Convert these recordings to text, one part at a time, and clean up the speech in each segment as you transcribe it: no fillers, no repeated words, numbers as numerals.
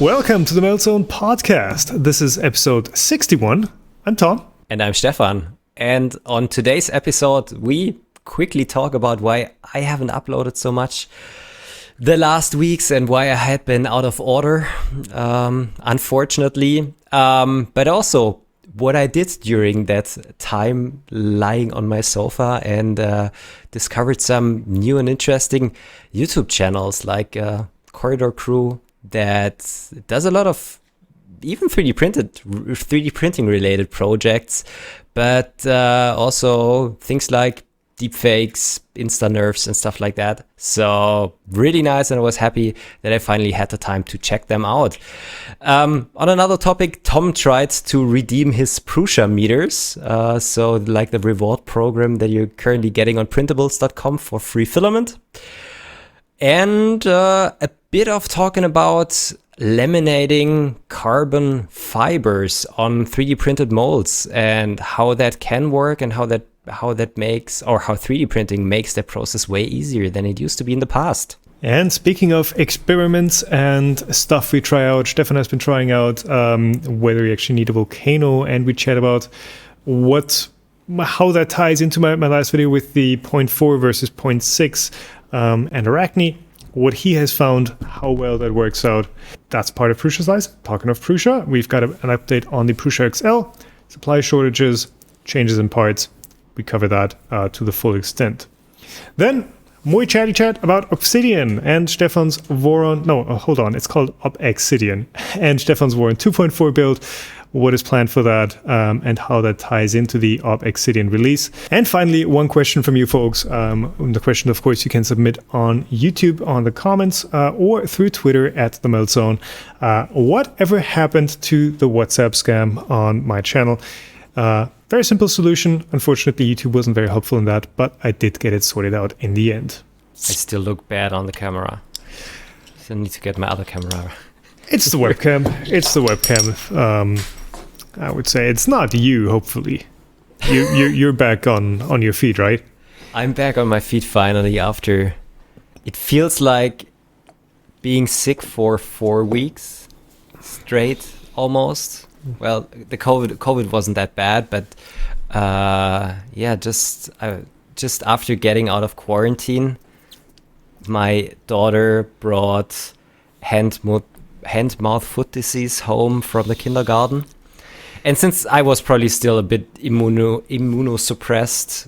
Welcome to the Meltzone podcast. This is episode 61. I'm Tom. And I'm Stefan. And on today's episode, we quickly talk about why I haven't uploaded so much the last weeks and why I had been out of order, unfortunately. But also what I did during that time lying on my sofa and discovered some new and interesting YouTube channels like Corridor Crew that does a lot of even 3D printing related projects, but also things like deepfakes, insta nerfs and stuff like that. So really nice, and I was happy that I finally had the time to check them out. On another topic, Tom tried to redeem his Prusameters, so like the reward program that you're currently getting on printables.com for free filament. And a bit of talking about laminating carbon fibers on 3D printed molds and how that can work and how that makes, or how 3D printing makes that process way easier than it used to be in the past. And speaking of experiments and stuff we try out, Stefan has been trying out whether we actually need a volcano, and we chat about how that ties into my last video with the 0.4 versus 0.6 and Arachne, what he has found, how well that works out. That's part of Prusa Slice. Talking of Prusa, we've got an update on the Prusa XL, supply shortages, changes in parts. We cover that to the full extent. Then, more chatty chat about Obsidian and Stefan's Voron. No, hold on. It's called ObXidian. And Stefan's Voron 2.4 build. What is planned for that and how that ties into the ObXidian release. And finally, one question from you folks. The question, of course, you can submit on YouTube on the comments or through Twitter at the Meltzone. Whatever happened to the WhatsApp scam on my channel? Very simple solution. Unfortunately, YouTube wasn't very helpful in that, but I did get it sorted out in the end. I still look bad on the camera. Still need to get my other camera. It's the webcam. It's the webcam. I would say it's not you. Hopefully, you're back on your feet, right? I'm back on my feet finally after it feels like being sick for 4 weeks straight almost. Well, the COVID wasn't that bad, but just after getting out of quarantine, my daughter brought hand-mouth-foot disease home from the kindergarten. And since I was probably still a bit immunosuppressed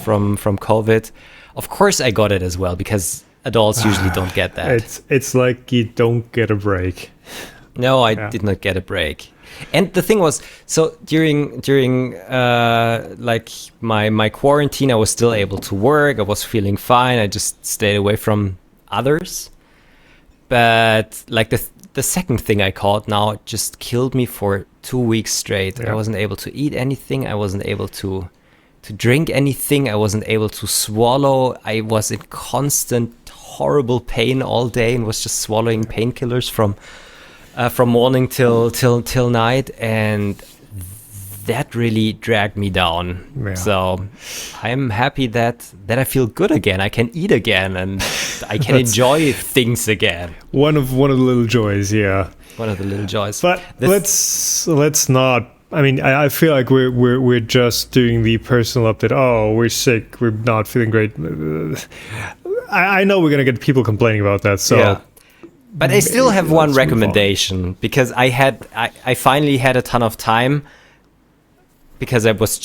from COVID, of course I got it as well, because adults usually don't get that. It's like you don't get a break. No, I did not get a break. And the thing was, so during like my quarantine, I was still able to work. I was feeling fine. I just stayed away from others. But like the second thing I caught now just killed me for 2 weeks straight. Yeah. I wasn't able to eat anything. I wasn't able to drink anything. I wasn't able to swallow. I was in constant horrible pain all day and was just swallowing painkillers from morning till night, and that really dragged me down. Yeah. So I'm happy that I feel good again. I can eat again, and I can enjoy things again. One of the little joys, yeah. One of the little joys. But let's not. I mean, I feel like we're just doing the personal update. Oh, we're sick. We're not feeling great. I know we're gonna get people complaining about that. So. Yeah. But I still have one recommendation, because I finally had a ton of time, because I was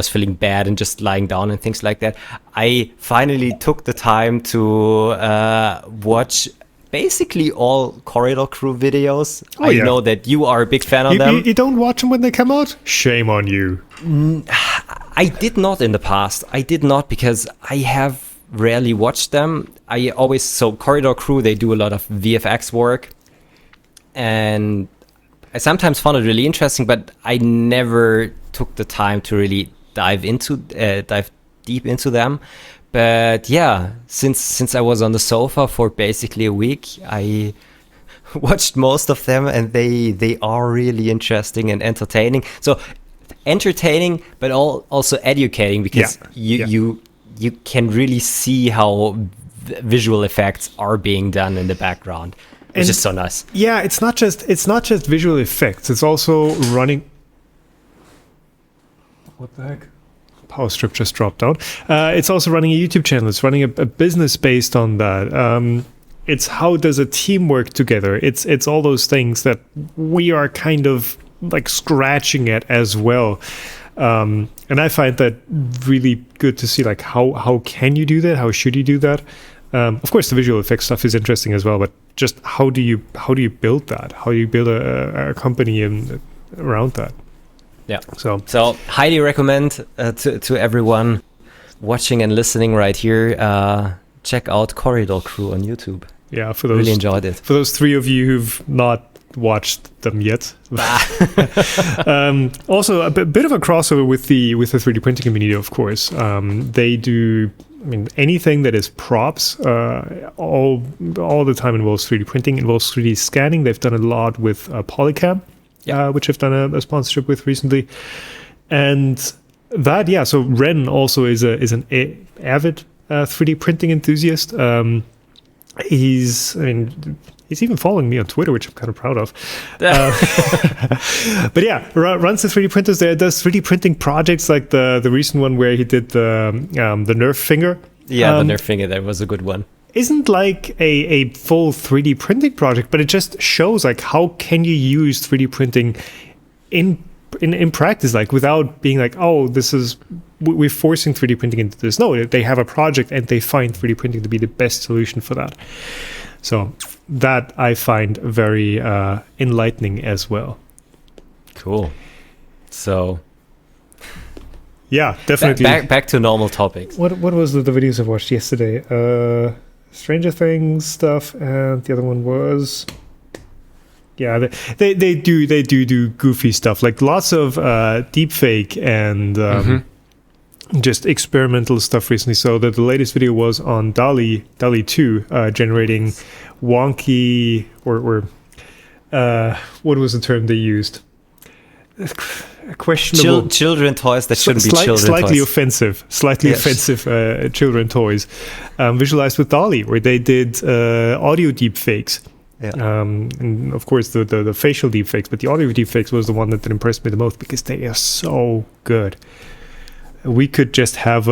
feeling bad and just lying down and things like that. I finally took the time to watch basically all Corridor Crew videos. I know that you are a big fan of them. You don't watch them when they come out? Shame on you. I did not in the past. I did not, because I have rarely watched them. So Corridor Crew, they do a lot of VFX work, and I sometimes found it really interesting, but I never took the time to really dive deep into them. But yeah, since I was on the sofa for basically a week, I watched most of them, and they are really interesting and entertaining. So entertaining, but also educating, because you can really see how visual effects are being done in the background. which is so nice. Yeah, it's not just visual effects. It's also running. What the heck? Power strip just dropped down. It's also running a YouTube channel. It's running a business based on that. It's how does a team work together. It's all those things that we are kind of like scratching at as well. And I find that really good to see, like how can you do that? How should you do that? Of course, the visual effects stuff is interesting as well, but just how do you build that? How do you build a company around that? Yeah. So highly recommend to everyone watching and listening right here. Check out Corridor Crew on YouTube. Yeah, for those really enjoyed it. For those 3 of you who've not watched them yet. Also, a bit of a crossover with the 3D printing community, of course. They do. I mean, anything that is props, all the time involves 3D printing, involves 3D scanning. They've done a lot with Polycam. Which I've done a sponsorship with recently, and that so Ren also is an avid 3D printing enthusiast. He's even following me on Twitter, which I'm kind of proud of. But yeah, runs the 3D printers there, does 3D printing projects like the recent one where he did the Nerf finger. Yeah, the Nerf finger, that was a good one. Isn't like a full 3D printing project, but it just shows like how can you use 3D printing in practice, like without being like, oh, we're forcing 3D printing into this. No, they have a project and they find 3D printing to be the best solution for that. So that I find very enlightening as well. Cool. So yeah, definitely. Back to normal topics. What was the videos I watched yesterday? Stranger Things stuff, and the other one was they do goofy stuff, like lots of deepfake and just experimental stuff recently. So the latest video was on DALL-E 2, generating wonky or what was the term they used? Questionable children toys that shouldn't be children slightly toys. offensive children toys, visualized with DALL-E, where they did audio deepfakes. And of course the facial deepfakes, but the audio deepfakes was the one that impressed me the most because they are so good. We could just have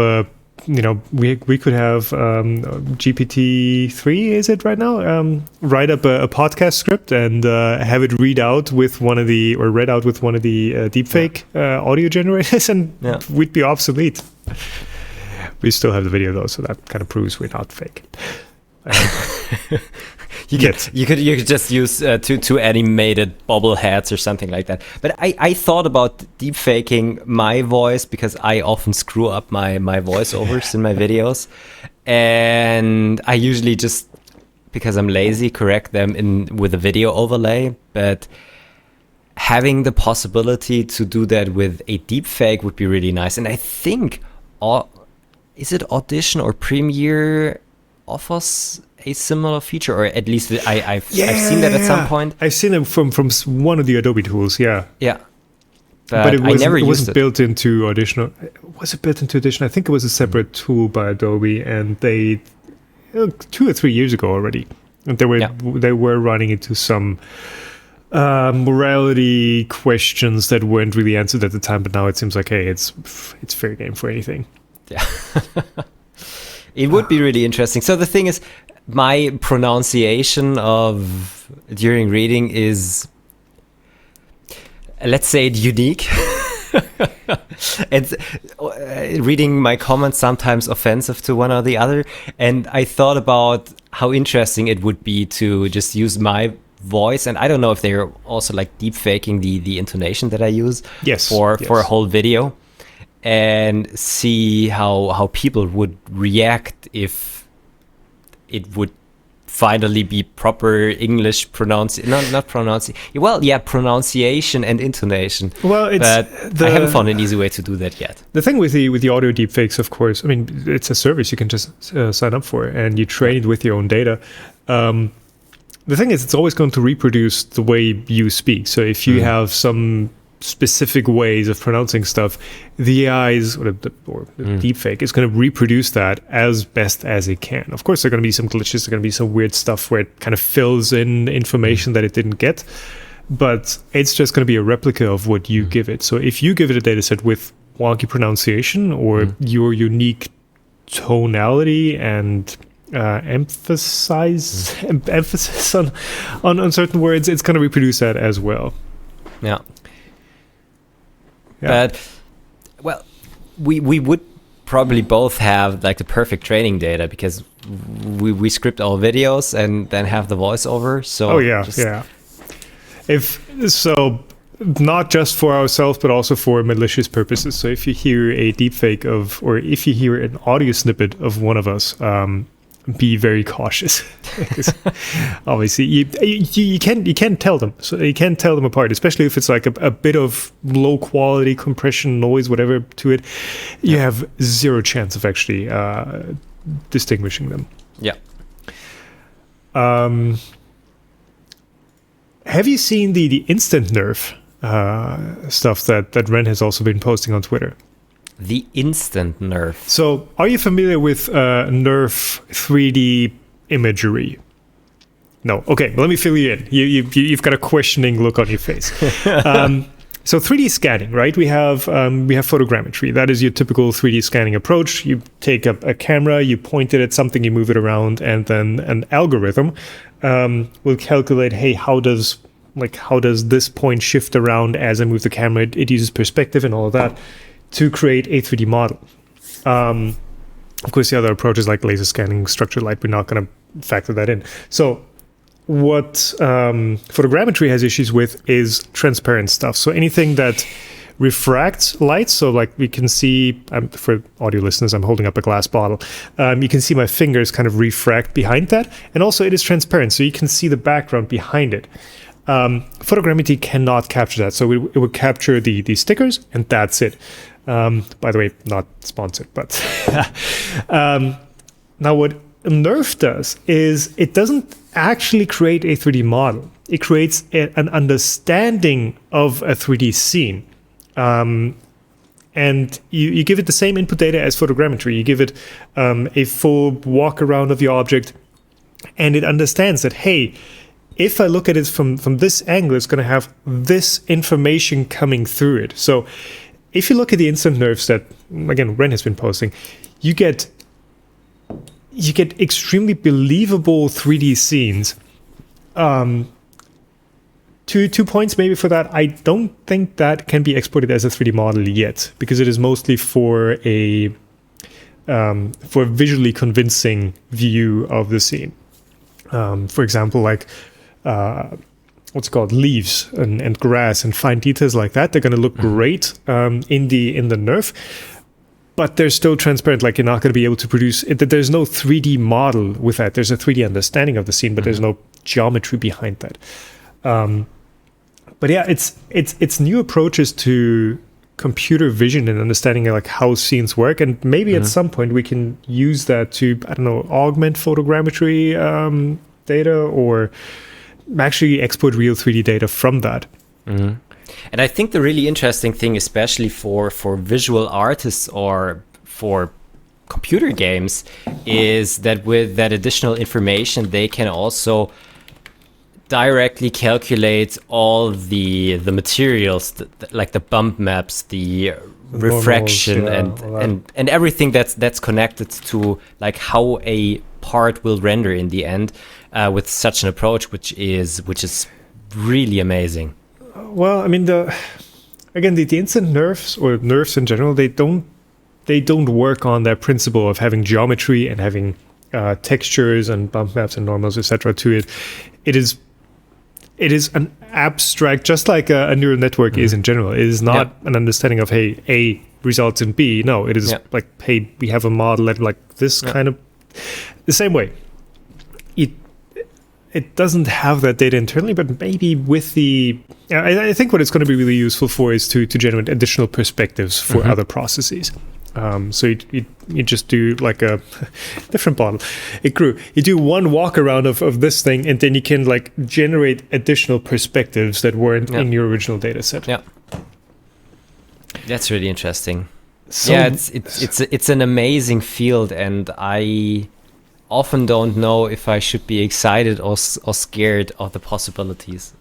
we could have GPT-3, is it right now? Write up a podcast script and have it read out with one of the deepfake audio generators, and we'd be obsolete. We still have the video though, so that kind of proves we're not fake. You could just use two animated bobbleheads or something like that. But I thought about deepfaking my voice because I often screw up my voiceovers in my videos, and I usually just, because I'm lazy, correct them with a video overlay. But having the possibility to do that with a deepfake would be really nice. And I think, is it Audition or Premiere offers a similar feature, or at least I've seen that at some point. I've seen it from one of the Adobe tools. Yeah. But it wasn't built into Audition. Was it built into Audition? I think it was a separate tool by Adobe, and they 2 or 3 years ago already, and they were running into some morality questions that weren't really answered at the time. But now it seems like, hey, it's fair game for anything. Yeah. It would be really interesting. So the thing is, my pronunciation during reading is, let's say, unique. And reading my comments sometimes offensive to one or the other. And I thought about how interesting it would be to just use my voice. And I don't know if they're also like deep faking the intonation that I use for a whole video, and see how people would react if it would finally be proper English pronunciation and intonation. Well, I haven't found an easy way to do that yet. The thing with the audio deepfakes, of course, I mean, it's a service you can just sign up for, and you train it with your own data. The thing is, it's always going to reproduce the way you speak. So if you have some specific ways of pronouncing stuff, the AIs or the deepfake is going to reproduce that as best as it can. Of course, there are going to be some glitches, there are going to be some weird stuff where it kind of fills in information that it didn't get, but it's just going to be a replica of what you give it. So if you give it a data set with wonky pronunciation or your unique tonality and emphasis on certain words, it's going to reproduce that as well. Yeah. But, well, we would probably both have like the perfect training data because we script our videos and then have the voiceover. So not just for ourselves, but also for malicious purposes. So if you hear a deepfake or if you hear an audio snippet of one of us, be very cautious. Obviously, you can't tell them. So you can't tell them apart, especially if it's like a bit of low quality compression, noise, whatever to it. You have zero chance of actually distinguishing them. Yeah. Have you seen the instant nerf stuff that Ren has also been posting on Twitter? The instant nerf. So, are you familiar with nerf 3D imagery? No. Okay, well, let me fill you in. You've got a questioning look on your face. So 3D scanning, right? We have photogrammetry. That is your typical 3D scanning approach. You take up a camera, you point it at something, you move it around, and then an algorithm will calculate, hey, how does this point shift around as I move the camera? It uses perspective and all of that to create a 3D model. Of course, the other approaches like laser scanning, structured light, we're not going to factor that in. So what photogrammetry has issues with is transparent stuff. So anything that refracts light, so like we can see, for audio listeners, I'm holding up a glass bottle. You can see my fingers kind of refract behind that. And also it is transparent, so you can see the background behind it. Photogrammetry cannot capture that. So it would capture the stickers, and that's it. By the way, not sponsored, but now what Nerf does is it doesn't actually create a 3D model. It creates an understanding of a 3D scene. And you give it the same input data as photogrammetry. You give it a full walk around of your object, and it understands that, hey, if I look at it from this angle, it's going to have this information coming through it. So if you look at the instant nerfs that, again, Ren has been posting, you get extremely believable 3D scenes. 2 points maybe for that. I don't think that can be exported as a 3D model yet, because it is mostly for a visually convincing view of the scene. For example, like what's it called, leaves and grass and fine details like that. They're going to look great in the nerf, but they're still transparent. Like, you're not going to be able to produce it. There's no 3D model with that. There's a 3D understanding of the scene, but there's no geometry behind that. But yeah, it's new approaches to computer vision and understanding like how scenes work, and maybe at some point we can use that to, I don't know, augment photogrammetry data, or actually export real 3D data from that. And I think the really interesting thing, especially for visual artists or for computer games, is that with that additional information, they can also directly calculate all the materials, like the bump maps, the refraction, and everything that's connected to like how a part will render in the end, with such an approach, which is really amazing. Well, I mean, the instant nerfs, or nerfs in general, they don't work on that principle of having geometry and having textures and bump maps and normals, etc. to it. It is an abstract, just like a neural network is in general. It is not an understanding of, hey, A results in B. No, it is like, hey, we have a model that like this kind of the same way. It doesn't have that data internally, but maybe with the... I think what it's going to be really useful for is to generate additional perspectives for other processes. So you just do like a different bottle. It grew. You do one walk around of this thing, and then you can like generate additional perspectives that weren't in your original data set. Yeah. That's really interesting. So, yeah, it's an amazing field, and I often don't know if I should be excited or scared of the possibilities.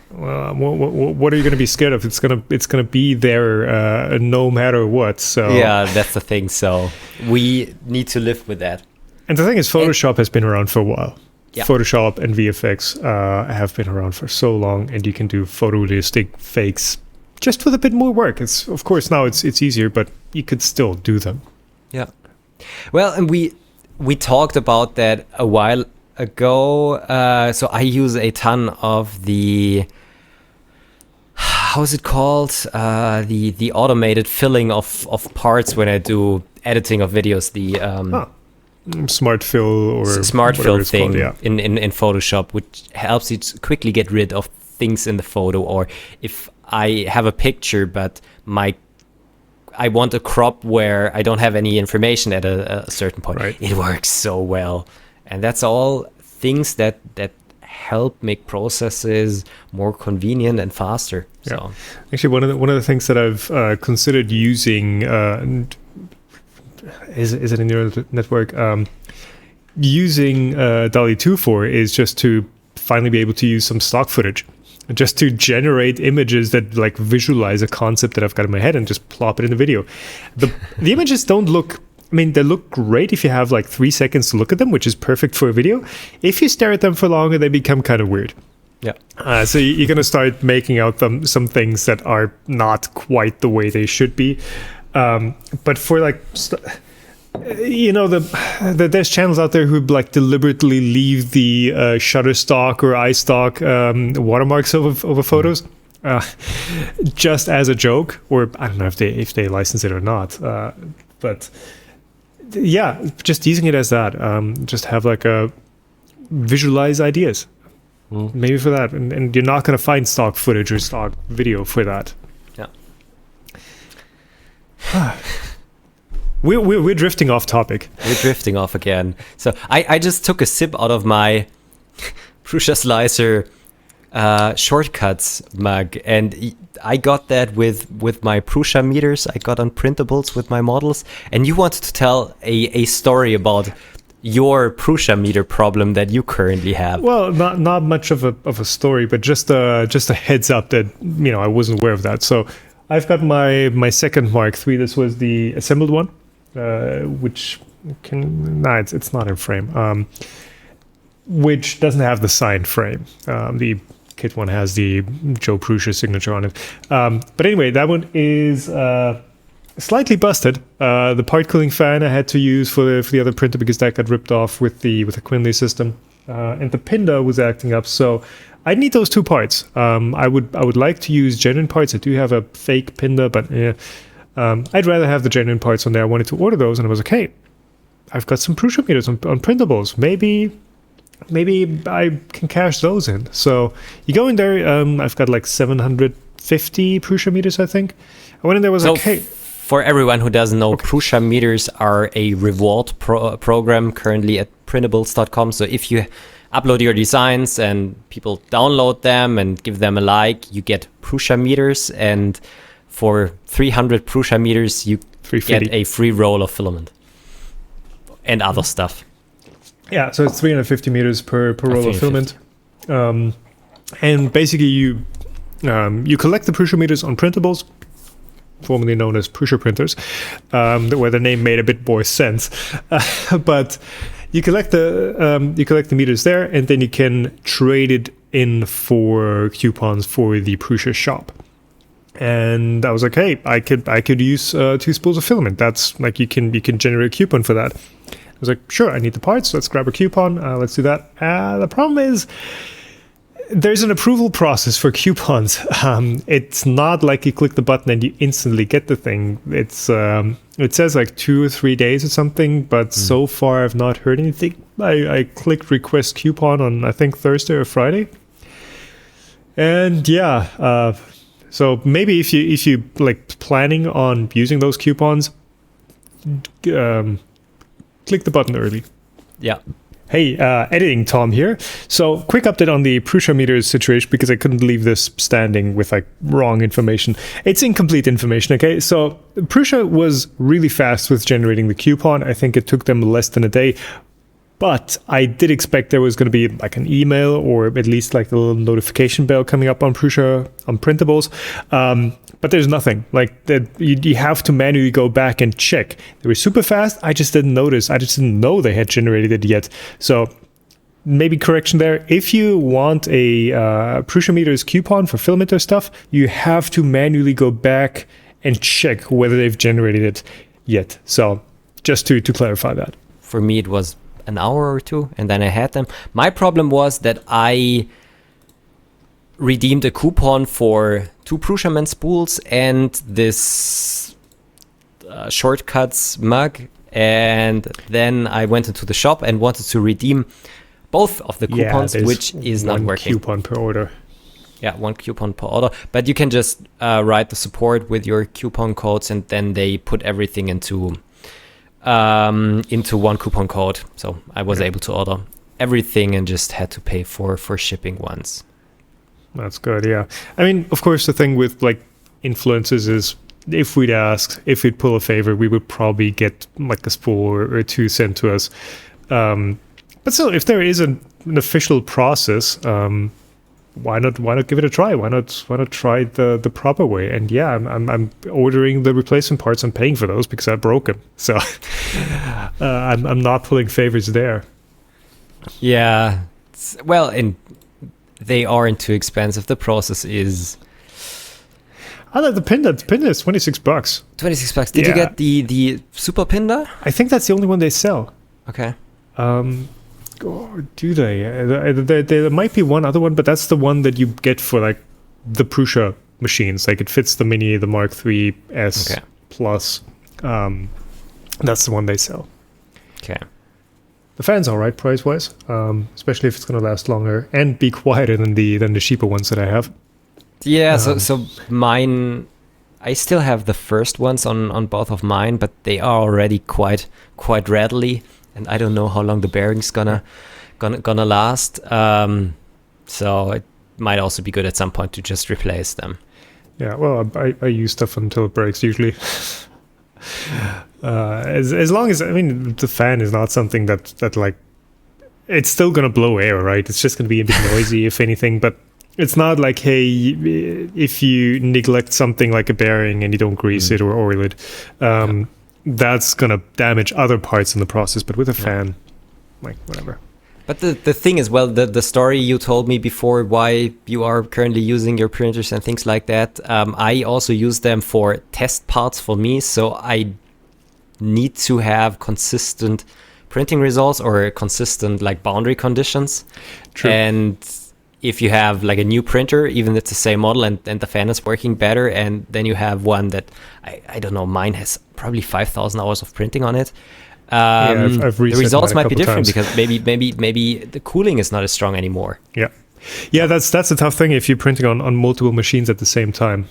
What are you going to be scared of? It's gonna be there no matter what. So yeah, that's the thing. So we need to live with that. And the thing is, Photoshop has been around for a while. Yeah. Photoshop and VFX have been around for so long, and you can do photorealistic fakes just with a bit more work. It's of course now it's easier, but you could still do them. Yeah. Well, and we talked about that a while ago. So I use a ton of the, how is it called? The automated filling of parts when I do editing of videos. The smart fill or smart fill thing called, yeah. in Photoshop, which helps you to quickly get rid of things in the photo. Or if I have a picture but I want a crop where I don't have any information at a certain point, right. It works so well. And that's all things that help make processes more convenient and faster. Yeah. So actually, one of the things that I've considered using is it a neural network? Using DALL-E 2 for is just to finally be able to use some stock footage, just to generate images that like visualize a concept that I've got in my head and just plop it in the video. The images don't look. I mean, they look great if you have like 3 seconds to look at them, which is perfect for a video. If you stare at them for longer, they become kind of weird. yeah. So you're going to start making out some things that are not quite the way they should be. But for like, there's channels out there who like deliberately leave the Shutterstock or iStock watermarks over photos, just as a joke, or I don't know if they license it or not. But yeah, just using it as that, just have like a visualize ideas, maybe for that, and you're not going to find stock footage or stock video for that. Yeah. We're drifting off topic. We're drifting off again. So I just took a sip out of my Prusa Slicer shortcuts mug, and I got that with my Prusameters I got on printables with my models. And you wanted to tell a story about your Prusameter problem that you currently have. Well, not much of a story, but just a heads up that I wasn't aware of that. So I've got my second Mark III. This was the assembled one, which it's not in frame, which doesn't have the signed frame. The kit one has the Joe Prusa signature on it. But anyway, that one is slightly busted. The part cooling fan I had to use for the other printer because that got ripped off with the Quinley system, and the Pinda was acting up. So I need those two parts. I would like to use genuine parts. I do have a fake Pinda, but I'd rather have the genuine parts on there. I wanted to order those, and I was like, hey, I've got some Prusameters on printables. Maybe I can cash those in. So you go in there. I've got like 750 Prusameters, I think. I went in there, was like, hey. For everyone who doesn't know, Prusameters are a reward program currently at printables.com. So if you upload your designs and people download them and give them a like, you get Prusameters, and for 300 Prusameters you get a free roll of filament and other stuff. Yeah, so it's 350 meters per roll of filament. And basically you collect the Prusameters on printables, formerly known as Prusa printers, where the name made a bit more sense. But you collect the meters there, and then you can trade it in for coupons for the Prusa shop. And I was like, hey, I could use 2 spools of filament. That's like you can generate a coupon for that. I was like, sure, I need the parts. Let's grab a coupon. Let's do that. The problem is, there's an approval process for coupons. It's not like you click the button and you instantly get the thing. It's it says like 2 or 3 days or something, but so far I've not heard anything. I clicked request coupon on I think Thursday or Friday, and yeah. So maybe if you like planning on using those coupons, click the button early. Yeah. Hey, editing Tom here. So, quick update on the Prusameters situation because I couldn't leave this standing with like wrong information. It's incomplete information, okay? So, Prusa was really fast with generating the coupon. I think it took them less than a day. But I did expect there was going to be like an email or at least like the little notification bell coming up on Prusa on printables. But there's nothing like that. You have to manually go back and check. They were super fast. I just didn't notice. I just didn't know they had generated it yet. So maybe correction there. If you want a Prusameters coupon for filament stuff, you have to manually go back and check whether they've generated it yet. So just to clarify that. For me, it was an hour or two, and then I had them. My problem was that I redeemed a coupon for 2 Prusaman spools and this shortcuts mug, and then I went into the shop and wanted to redeem both of the coupons, which is not working. One coupon per order. Yeah, 1 coupon per order, but you can just write the support with your coupon codes, and then they put everything into 1 coupon code. So I was able to order everything and just had to pay for shipping once. That's good, yeah. I mean, of course, the thing with like influencers is if we'd ask, if we'd pull a favor, we would probably get like a spool or 2 sent to us. But still, if there is an official process, why not give it a try? Why not try the proper way? And yeah, I'm ordering the replacement parts. I'm paying for those because I broke them. So I'm not pulling favors there. Yeah, well, and they aren't too expensive. The process is. I like the Pinda. The Pinda is $26. $26. Did you get the Super Pinda? I think that's the only one they sell. Okay. Or do they? There might be one other one, but that's the one that you get for like the Prusa machines. Like it fits the Mini, the Mark III S Plus. That's the one they sell. Okay. The fan's all right price-wise, especially if it's going to last longer and be quieter than the cheaper ones that I have. Yeah, so mine, I still have the first ones on both of mine, but they are already quite rattly, and I don't know how long the bearing's gonna last. So it might also be good at some point to just replace them. Yeah, well, I use stuff until it breaks usually. As long as, I mean, the fan is not something that like, it's still gonna blow air, right? It's just gonna be a bit noisy if anything, but it's not like, hey, if you neglect something like a bearing and you don't grease it or oil it, that's gonna damage other parts in the process. But with a fan, like whatever. But the thing is, well, the story you told me before, why you are currently using your printers and things like that, I also use them for test parts for me, so I need to have consistent printing results or consistent like boundary conditions. True. And if you have like a new printer, even if it's the same model and the fan is working better, and then you have one that, I don't know, mine has probably 5,000 hours of printing on it. I've the results might be different times. because maybe the cooling is not as strong anymore. Yeah, that's a tough thing if you're printing on multiple machines at the same time,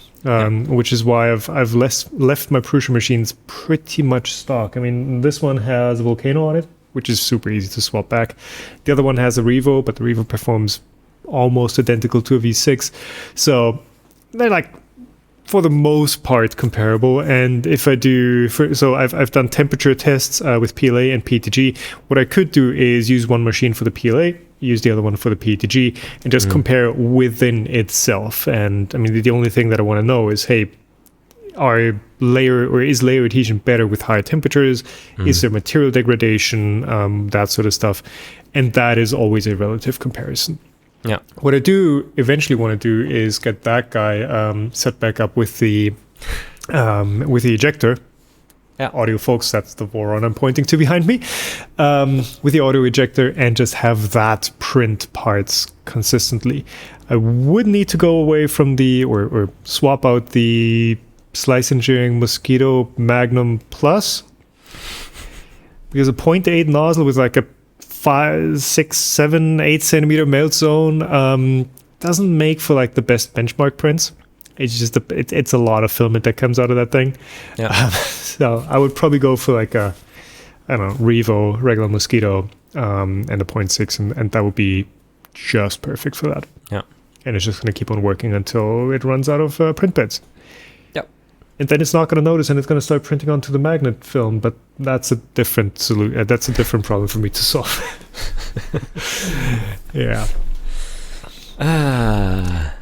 which is why I've left my Prusa machines pretty much stock. I mean, this one has a Volcano on it, which is super easy to swap back. The other one has a Revo, but the Revo performs almost identical to a V6, so they're like, for the most part, comparable. And if I do, so I've done temperature tests with PLA and PETG. What I could do is use one machine for the PLA, use the other one for the PETG, and just compare within itself. And I mean, the only thing that I want to know is, hey, is layer adhesion better with higher temperatures? Is there material degradation? That sort of stuff. And that is always a relative comparison. Yeah. What I do eventually want to do is get that guy set back up with the ejector. Yeah. Audio folks, that's the Voron I'm pointing to behind me. With the audio ejector, and just have that print parts consistently. I would need to go away from or swap out the Slice Engineering Mosquito Magnum Plus, because a 0.8 nozzle with like a 5, 6, 7, 8 centimeter Meltzone doesn't make for like the best benchmark prints. It's just it's a lot of filament that comes out of that thing. Yeah. So I would probably go for like a, I don't know, Revo, regular Mosquito, and a 0.6, and that would be just perfect for that. Yeah. And it's just going to keep on working until it runs out of print beds. Yep. And then it's not going to notice, and it's going to start printing onto the magnet film. But that's a different solution. That's a different problem for me to solve. Yeah.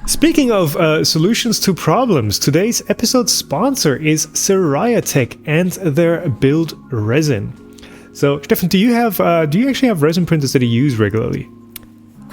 Speaking of solutions to problems, today's episode sponsor is Tech and their build resin. So, Stefan, do you actually have resin printers that you use regularly?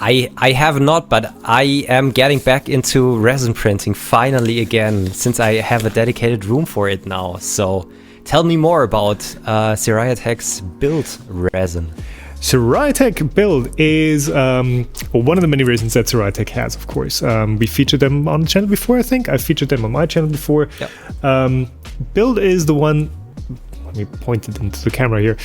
I have not, but I am getting back into resin printing finally again, since I have a dedicated room for it now. So tell me more about Tech's build resin. Tech build is one of the many reasons that Tech has, of course. We featured them on the channel before, I think. I've featured them on my channel before. Yep. Build is the one... Let me point it into the camera here.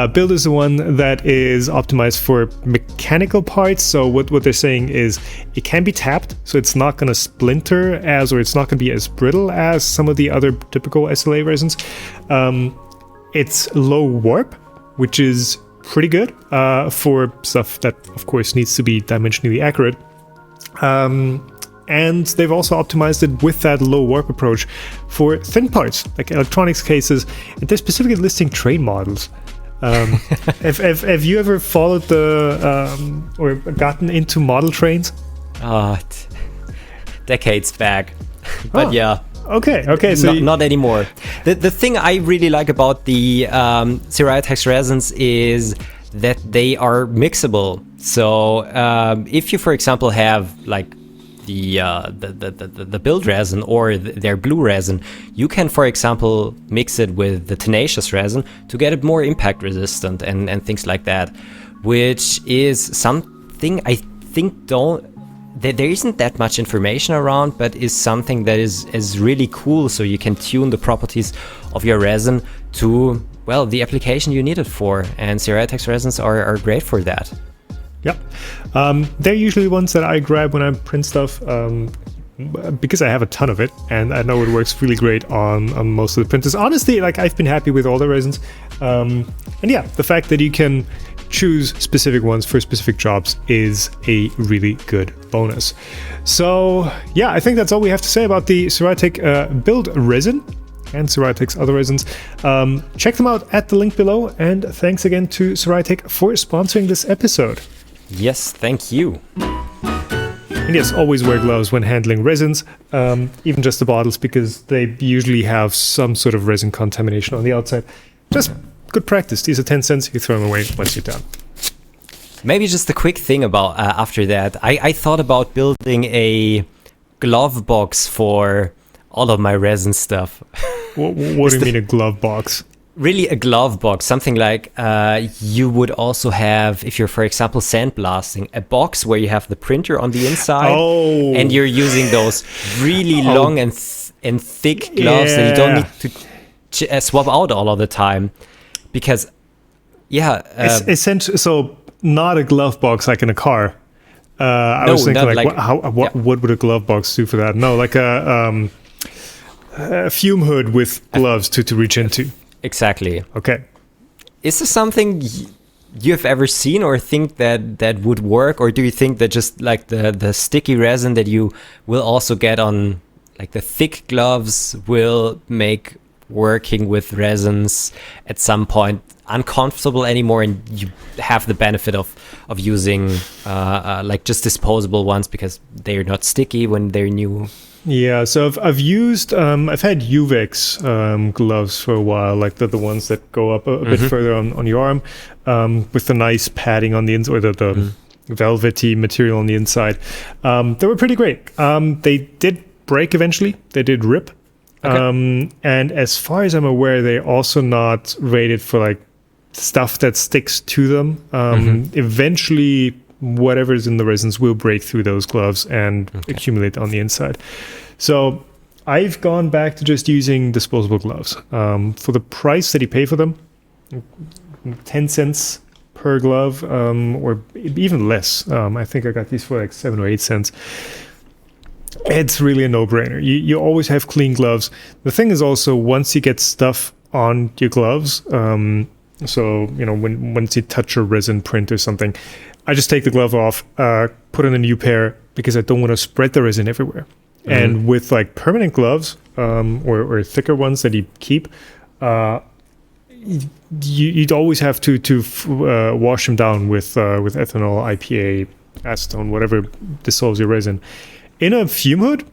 Build is the one that is optimized for mechanical parts. So what they're saying is it can be tapped, so it's not going to splinter or it's not going to be as brittle as some of the other typical SLA resins. It's low warp, which is pretty good for stuff that, of course, needs to be dimensionally accurate. And they've also optimized it with that low warp approach for thin parts, like electronics cases. And they're specifically listing train models. Have you ever followed or gotten into model trains? Decades back. But yeah. Okay. So not anymore. The thing I really like about the Tech's resins is that they are mixable. So if you, for example, have like the build resin or their blue resin, you can, for example, mix it with the tenacious resin to get it more impact resistant and things like that, which is something I think there isn't that much information around, but is something that is really cool. So you can tune the properties of your resin to, well, the application you need it for, and Tech's resins are great for that. Yep. They're usually ones that I grab when I print stuff because I have a ton of it, and I know it works really great on most of the printers. Honestly, like, I've been happy with all the resins. And yeah, the fact that you can choose specific ones for specific jobs is a really good bonus. So yeah, I think that's all we have to say about the Tech build resin and Tech's other resins. Check them out at the link below, and thanks again to Tech for sponsoring this episode. Yes, thank you. And yes, always wear gloves when handling resins, even just the bottles, because they usually have some sort of resin contamination on the outside. Just good practice. These are 10 cents. You throw them away once you're done. Maybe just a quick thing about after that. I thought about building a glove box for all of my resin stuff. What do you mean a glove box? Really a glove box, something like you would also have, if you're, for example, sandblasting, a box where you have the printer on the inside, and you're using those really long and thick gloves that you don't need to swap out all of the time, because essentially, so not a glove box like in a car. I was thinking what would a glove box do for that? No, like a fume hood with gloves to reach into. Exactly. Okay. Is this something you have ever seen or think that would work? Or do you think that just like the sticky resin that you will also get on like the thick gloves will make working with resins at some point uncomfortable anymore, and you have the benefit of using like just disposable ones because they're not sticky when they're new? Yeah, so I've used I've had Uvex gloves for a while, like the ones that go up a bit further on your arm, with the nice padding on the inside, or the velvety material on the inside. They were pretty great. They did break eventually. They did rip. Okay. And as far as I'm aware, they're also not rated for like stuff that sticks to them. Eventually, whatever's in the resins will break through those gloves and accumulate on the inside. So I've gone back to just using disposable gloves. For the price that you pay for them, 10 cents per glove, or even less. I think I got these for like 7 or 8 cents. It's really a no-brainer. You always have clean gloves. The thing is also, once you get stuff on your gloves, So, once you touch a resin print or something, I just take the glove off, put on a new pair because I don't want to spread the resin everywhere. And with like permanent gloves or thicker ones that you keep, you'd always have to wash them down with ethanol, IPA, acetone, whatever dissolves your resin. In a fume hood,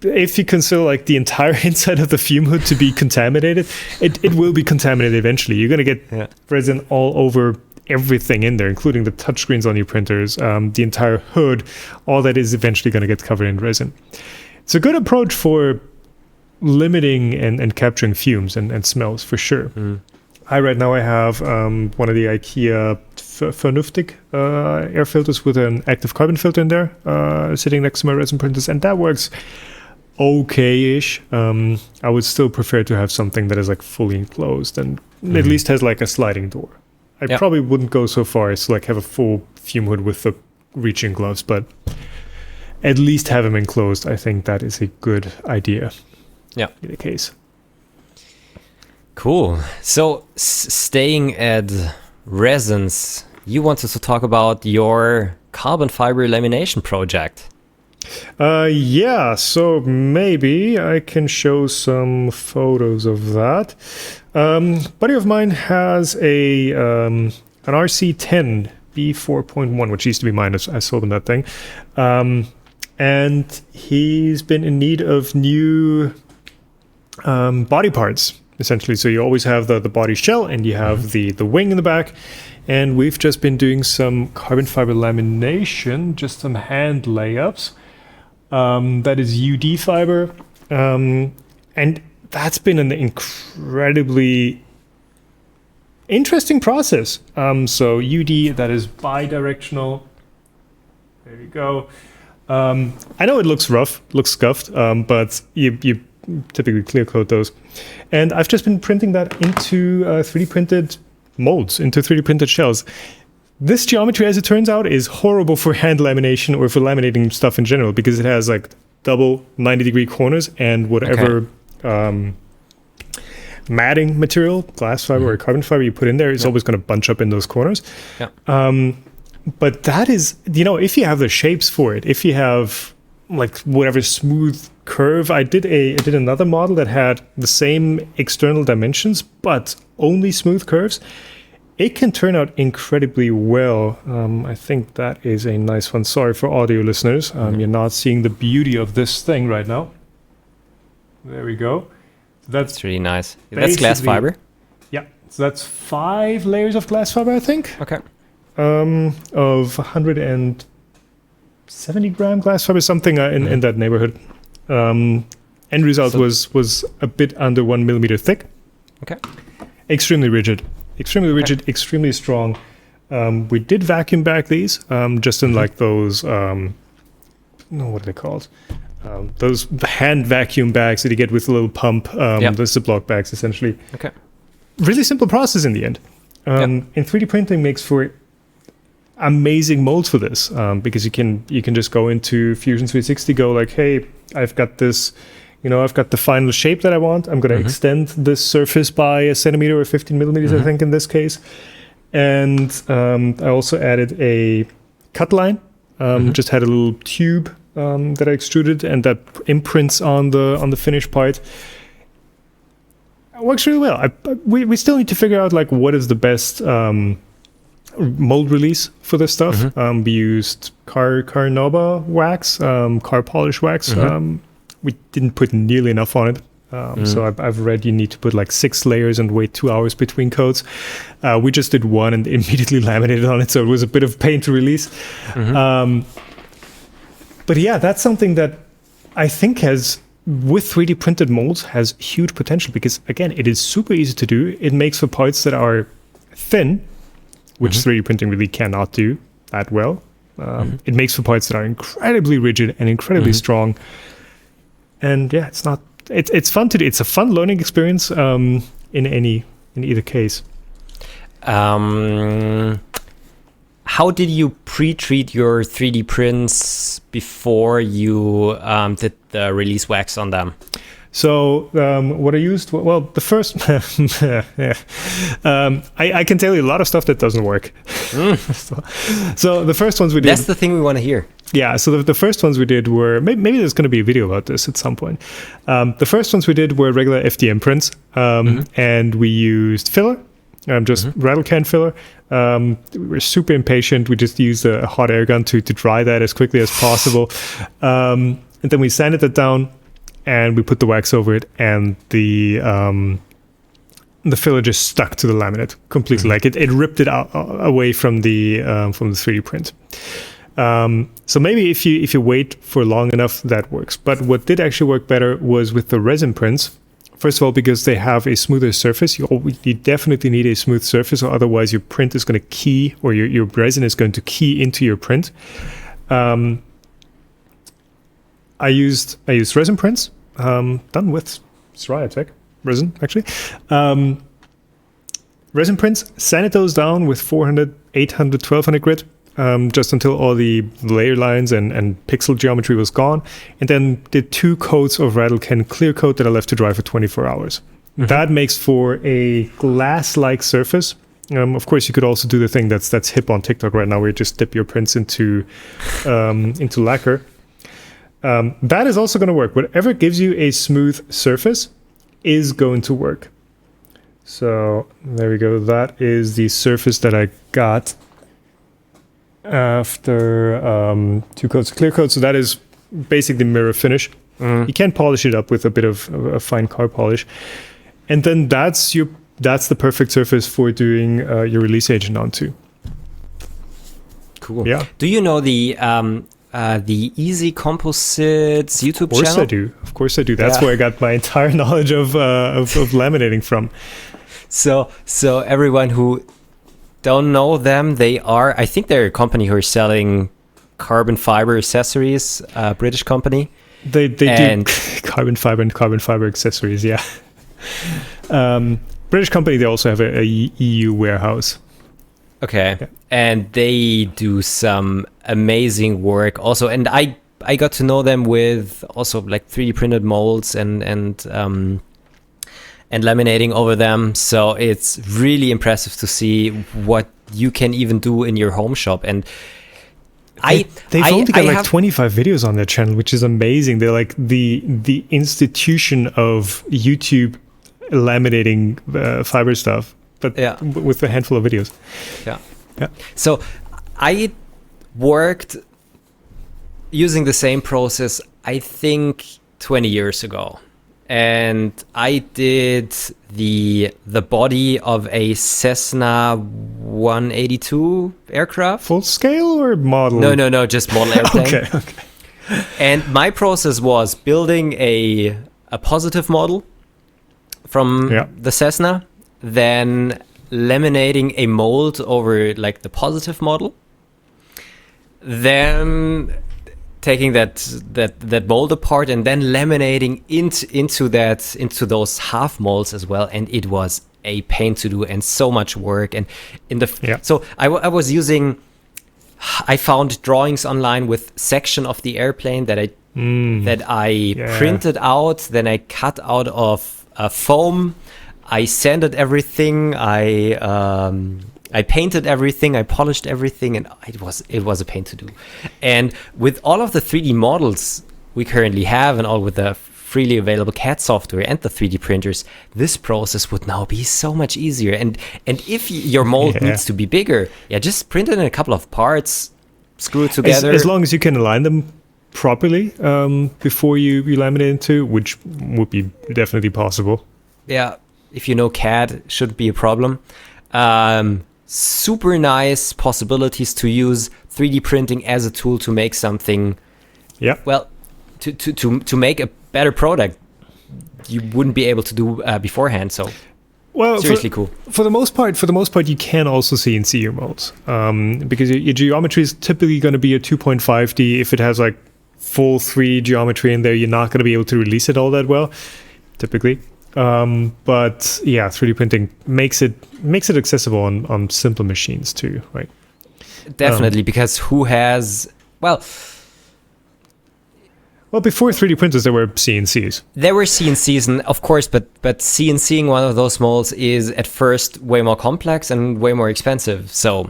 if you consider like the entire inside of the fume hood to be contaminated, it will be contaminated eventually. You're going to get resin all over everything in there, including the touchscreens on your printers, the entire hood. All that is eventually going to get covered in resin. It's a good approach for limiting and capturing fumes and smells for sure. I have one of the IKEA Vernünftig air filters with an active carbon filter in there, sitting next to my resin printers, and that works okay-ish. I would still prefer to have something that is like fully enclosed and at least has like a sliding door. I probably wouldn't go so far as to like have a full fume hood with the reaching gloves, but at least have them enclosed. I think that is a good idea. Yeah. In the case. Cool. So staying at resins, you wanted to talk about your carbon fiber lamination project. So maybe I can show some photos of that. Buddy of mine has an RC10 B4.1, which used to be mine. I sold him that thing. And he's been in need of new body parts, essentially. So you always have the body shell and you have the wing in the back. And we've just been doing some carbon fiber lamination, just some hand layups. That is UD fiber. And that's been an incredibly interesting process. So UD, that is bi-directional. There you go. I know it looks rough, looks scuffed, but you typically clear coat those. And I've just been printing that into 3D printed molds, into 3D printed shells. This geometry, as it turns out, is horrible for hand lamination or for laminating stuff in general because it has like double 90-degree corners and whatever matting material, glass fiber or carbon fiber you put in there is always going to bunch up in those corners. But that is, if you have the shapes for it, if you have like whatever smooth curve, I did another model that had the same external dimensions but only smooth curves. It can turn out incredibly well. I think that is a nice one. Sorry for audio listeners. You're not seeing the beauty of this thing right now. There we go. That's really nice. That's glass fiber? Yeah. So that's 5 layers of glass fiber, I think. Okay. Of 170 gram glass fiber, something in that neighborhood. End result was a bit under 1 millimeter thick. Okay. Extremely rigid. Extremely strong. We did vacuum bag these, just in like those, what are they called? Those hand vacuum bags that you get with a little pump, the Ziploc bags, essentially. Okay. Really simple process in the end. And 3D printing makes for amazing molds for this, because you can just go into Fusion 360, go like, hey, I've got this. I've got the final shape that I want. I'm going to extend this surface by a centimeter or 15 millimeters, I think, in this case. And I also added a cut line. Just had a little tube that I extruded, and that imprints on the finished part. It works really well. We still need to figure out like what is the best mold release for this stuff. We used Carnauba wax, car polish wax. We didn't put nearly enough on it. So I've read you need to put like 6 layers and wait 2 hours between coats. We just did one and immediately laminated on it, so it was a bit of pain to release. But yeah, that's something that I think with 3D printed molds, has huge potential because, again, it is super easy to do. It makes for parts that are thin, which 3D printing really cannot do that well. It makes for parts that are incredibly rigid and incredibly strong. And yeah, it's fun to do. It's a fun learning experience in either case. How did you pre-treat your 3D prints before you did the release wax on them? So what I used, well, the first, I can tell you a lot of stuff that doesn't work. So the first ones we did. That's the thing we want to hear. Yeah, so the first ones we did were, maybe there's going to be a video about this at some point. The first ones we did were regular FDM prints, and we used filler, just rattle can filler. We were super impatient. We just used a hot air gun to dry that as quickly as possible. And then we sanded it down, and we put the wax over it, and the filler just stuck to the laminate completely. Like it ripped it out away from the 3D print. So maybe if you wait for long enough, that works. But what did actually work better was with the resin prints. First of all, because they have a smoother surface, you definitely need a smooth surface, or otherwise your print is going to key, or your resin is going to key into your print. I used resin prints done with Stefan resin, actually. Resin prints, sanded those down with 400, 800, 1200 grit, just until all the layer lines and pixel geometry was gone, and then did 2 coats of rattle can clear coat that I left to dry for 24 hours. That makes for a glass-like surface. Of course, you could also do the thing that's hip on TikTok right now, where you just dip your prints into lacquer. That is also going to work. Whatever gives you a smooth surface is going to work. So there we go. That is the surface that I got after 2 coats of clear coat. So that is basically mirror finish. You can polish it up with a bit of a fine car polish, and then that's the perfect surface for doing your release agent onto. Cool. Yeah. Do you know the Easy Composites YouTube channel? Of course I do. That's where I got my entire knowledge of laminating from. So everyone who don't know them, I think they're a company who are selling carbon fiber accessories, British company. They do carbon fiber accessories, yeah. British company, they also have a EU warehouse. Okay. Yeah. And they do some amazing work also. And I got to know them with also like 3D printed molds and laminating over them. So it's really impressive to see what you can even do in your home shop. And they've only got 25 videos on their channel, which is amazing. They're like the institution of YouTube laminating fiber stuff, but with a handful of videos. Yeah. So I worked using the same process, I think 20 years ago. And I did the body of a Cessna 182 aircraft. Full scale or model? No, just model airplane. Okay. And my process was building a positive model from the Cessna, then laminating a mold over like the positive model, then taking that mold apart and then laminating into those half molds as well, and it was a pain to do and so much work. And so I was using, I found drawings online with section of the airplane that I printed out, then I cut out of foam. I sanded everything. I painted everything. I polished everything, and it was a pain to do. And with all of the 3D models we currently have, and all with the freely available CAD software and the 3D printers, this process would now be so much easier. And if your mold needs to be bigger, just print it in a couple of parts, screw it together. As long as you can align them properly before you laminate into, which would be definitely possible. Yeah. If you know CAD, shouldn't be a problem. Super nice possibilities to use 3D printing as a tool to make something. Yeah. Well, to make a better product you wouldn't be able to do beforehand. So, seriously cool. For the most part, you can also CNC your molds because your geometry is typically going to be a 2.5D. If it has like full 3D geometry in there, you're not going to be able to release it all that well, typically. But 3D printing makes it accessible on simple machines too, right? Definitely, because who has Well, before 3D printers, there were CNCs. There were CNCs, and of course, but CNCing one of those molds is at first way more complex and way more expensive. So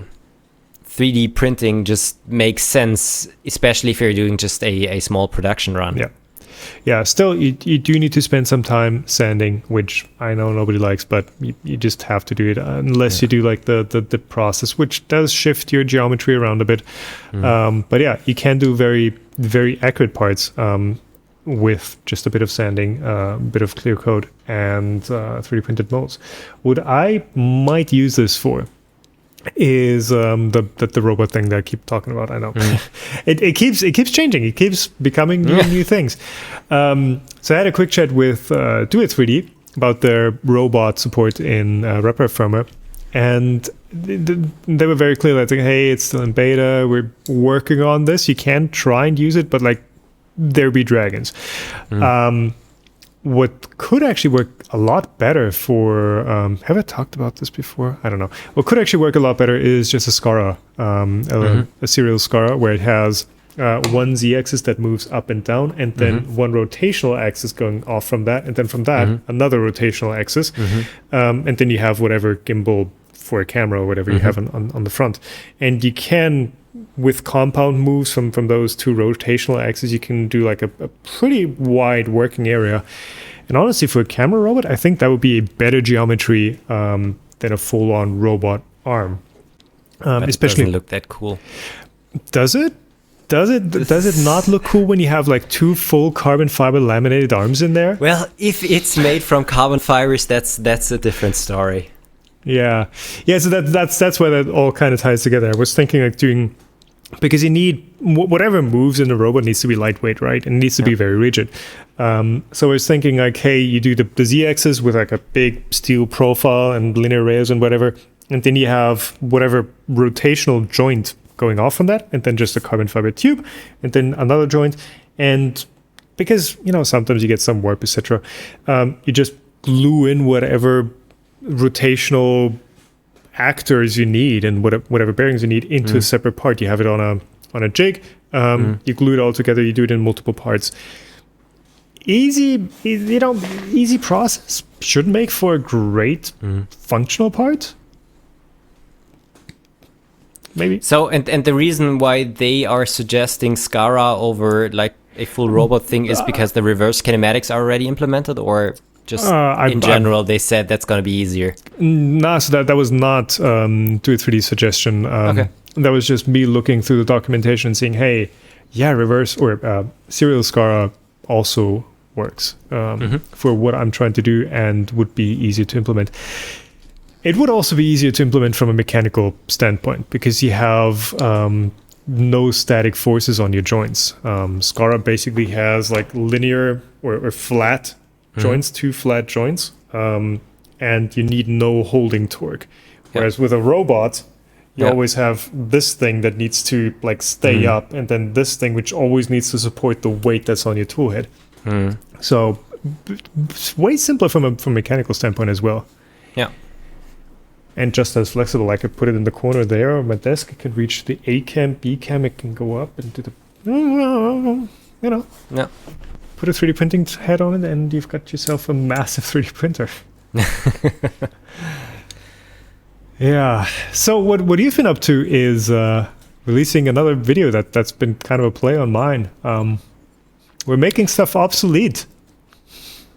3D printing just makes sense, especially if you're doing just a small production run. Yeah. Still, you do need to spend some time sanding, which I know nobody likes, but you just have to do it unless you do like the process, which does shift your geometry around a bit. But yeah, you can do very, very accurate parts with just a bit of sanding, a bit of clear coat, and 3D printed molds. What I might use this for is the robot thing that I keep talking about. I know it keeps changing. It keeps becoming new things. So I had a quick chat with Do It 3D about their robot support in Rapper firmware, and they were very clear that like, hey, it's still in beta. We're working on this. You can try and use it, but like there be dragons. What could actually work a lot better for, have I talked about this before? I don't know. What could actually work a lot better is just a SCARA, a serial SCARA, where it has one Z-axis that moves up and down, and then one rotational axis going off from that, and then from that, another rotational axis. And then you have whatever gimbal for a camera or whatever you have on the front. And you can, with compound moves from those two rotational axes, you can do like a pretty wide working area. And honestly, for a camera robot, I think that would be a better geometry than a full-on robot arm. Especially doesn't look that cool. Does it? Does it not look cool when you have like two full carbon fiber laminated arms in there? Well, if it's made from carbon fibers, that's a different story. Yeah. So that's where that all kind of ties together. I was thinking like doing, because you need whatever moves in the robot needs to be lightweight, right? And it needs to be very rigid. So I was thinking like, hey, you do the Z-axis with like a big steel profile and linear rails and whatever, and then you have whatever rotational joint going off from that, and then just a carbon fiber tube, and then another joint. And because sometimes you get some warp, etc., you just glue in whatever rotational actors you need and whatever bearings you need into a separate part. You have it on a jig. You glue it all together. You do it in multiple parts. Easy process. Should make for a great functional part. Maybe. So, and the reason why they are suggesting SCARA over like a full robot thing is because the reverse kinematics are already implemented, or just in general they said that's going to be easier? No, so that was not Do It 3D suggestion. Okay. That was just me looking through the documentation and saying, hey, yeah, reverse or serial SCARA also works for what I'm trying to do and would be easier to implement. It would also be easier to implement from a mechanical standpoint because you have no static forces on your joints. SCARA basically has like linear or flat joints, two flat joints, and you need no holding torque. Whereas with a robot, you always have this thing that needs to like stay up, and then this thing which always needs to support the weight that's on your tool head. So it's way simpler from a mechanical standpoint as well. Yeah. And just as flexible. I could put it in the corner there on my desk. It can reach the A cam, B cam. It can go up and do the, Yeah. Put a 3D printing head on it, and you've got yourself a massive 3D printer. Yeah. So what you've been up to is releasing another video that's been kind of a play on mine. We're making stuff obsolete.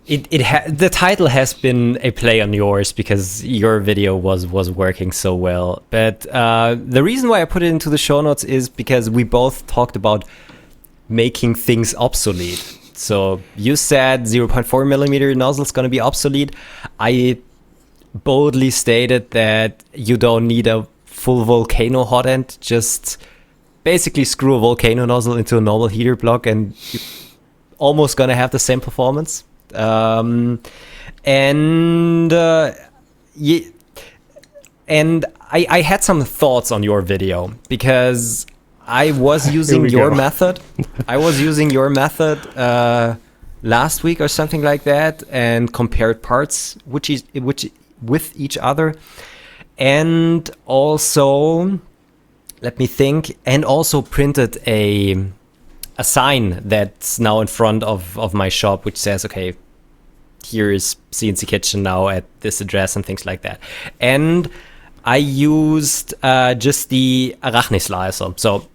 The title has been a play on yours because your video was working so well. But the reason why I put it into the show notes is because we both talked about making things obsolete. So you said 0.4 millimeter nozzle is going to be obsolete. I boldly stated that you don't need a full Volcano hot end. Just basically screw a Volcano nozzle into a normal heater block and you're almost going to have the same performance. And I had some thoughts on your video because I was using your method. I was using your method last week or something like that, and compared parts which with each other, and also let me think, and also printed a a sign that's now in front of my shop, which says, okay, here is CNC Kitchen now at this address and things like that. And I used just the Arachne slicer. So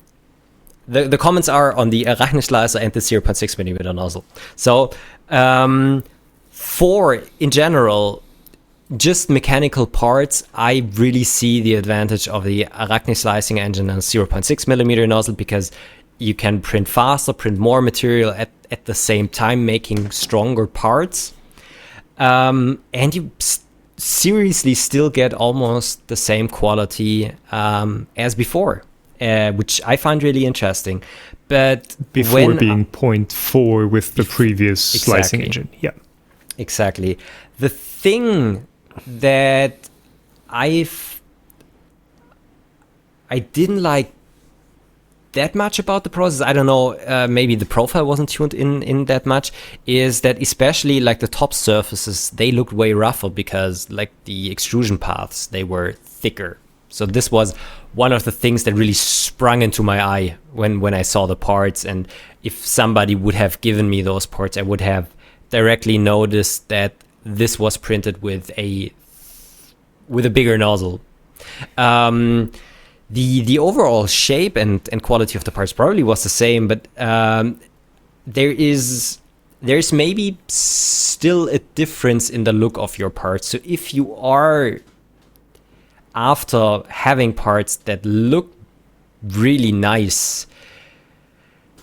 the comments are on the Arachne slicer and the 0.6 millimeter nozzle. So for, in general, just mechanical parts, I really see the advantage of the Arachne slicing engine and 0.6 millimeter nozzle, because you can print faster, print more material at the same time, making stronger parts. And you seriously still get almost the same quality as before, which I find really interesting. But before being 0.4 with the previous slicing engine. Yeah. Exactly. The thing that I didn't like that much about the process, I don't know, maybe the profile wasn't tuned in that much, is that especially like the top surfaces, they looked way rougher because like the extrusion paths, they were thicker. So this was one of the things that really sprung into my eye when I saw the parts. And if somebody would have given me those parts, I would have directly noticed that this was printed with a bigger nozzle. The overall shape and quality of the parts probably was the same, but there's maybe still a difference in the look of your parts. So if you are after having parts that look really nice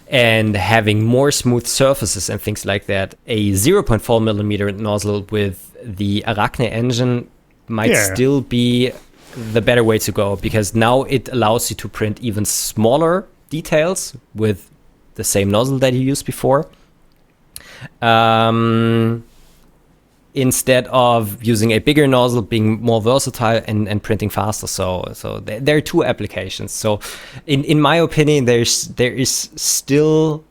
and having more smooth surfaces and things like that, a 0.4 millimeter nozzle with the Arachne engine might still be the better way to go, because now it allows you to print even smaller details with the same nozzle that you used before, instead of using a bigger nozzle, being more versatile and printing faster. So there are two applications. So in my opinion, there is still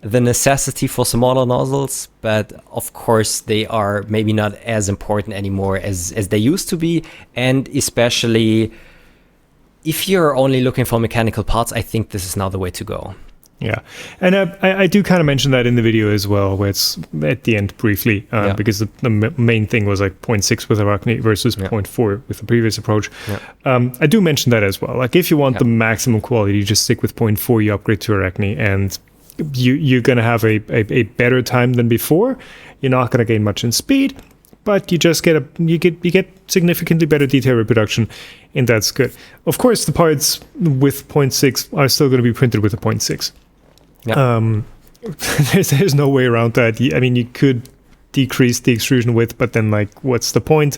the necessity for smaller nozzles, but of course they are maybe not as important anymore as they used to be. And especially if you're only looking for mechanical parts, I think this is now the way to go. Yeah, and I do kind of mention that in the video as well, where it's at the end briefly, because the main thing was like 0.6 with Arachne versus 0.4 with the previous approach. I do mention that as well. Like if you want the maximum quality, you just stick with 0.4, you upgrade to Arachne, and you're going to have a better time than before. You're not going to gain much in speed, but you just get you get significantly better detail reproduction, and that's good. Of course, the parts with 0.6 are still going to be printed with a 0.6. There's no way around that. I mean, you could decrease the extrusion width, but then like, what's the point?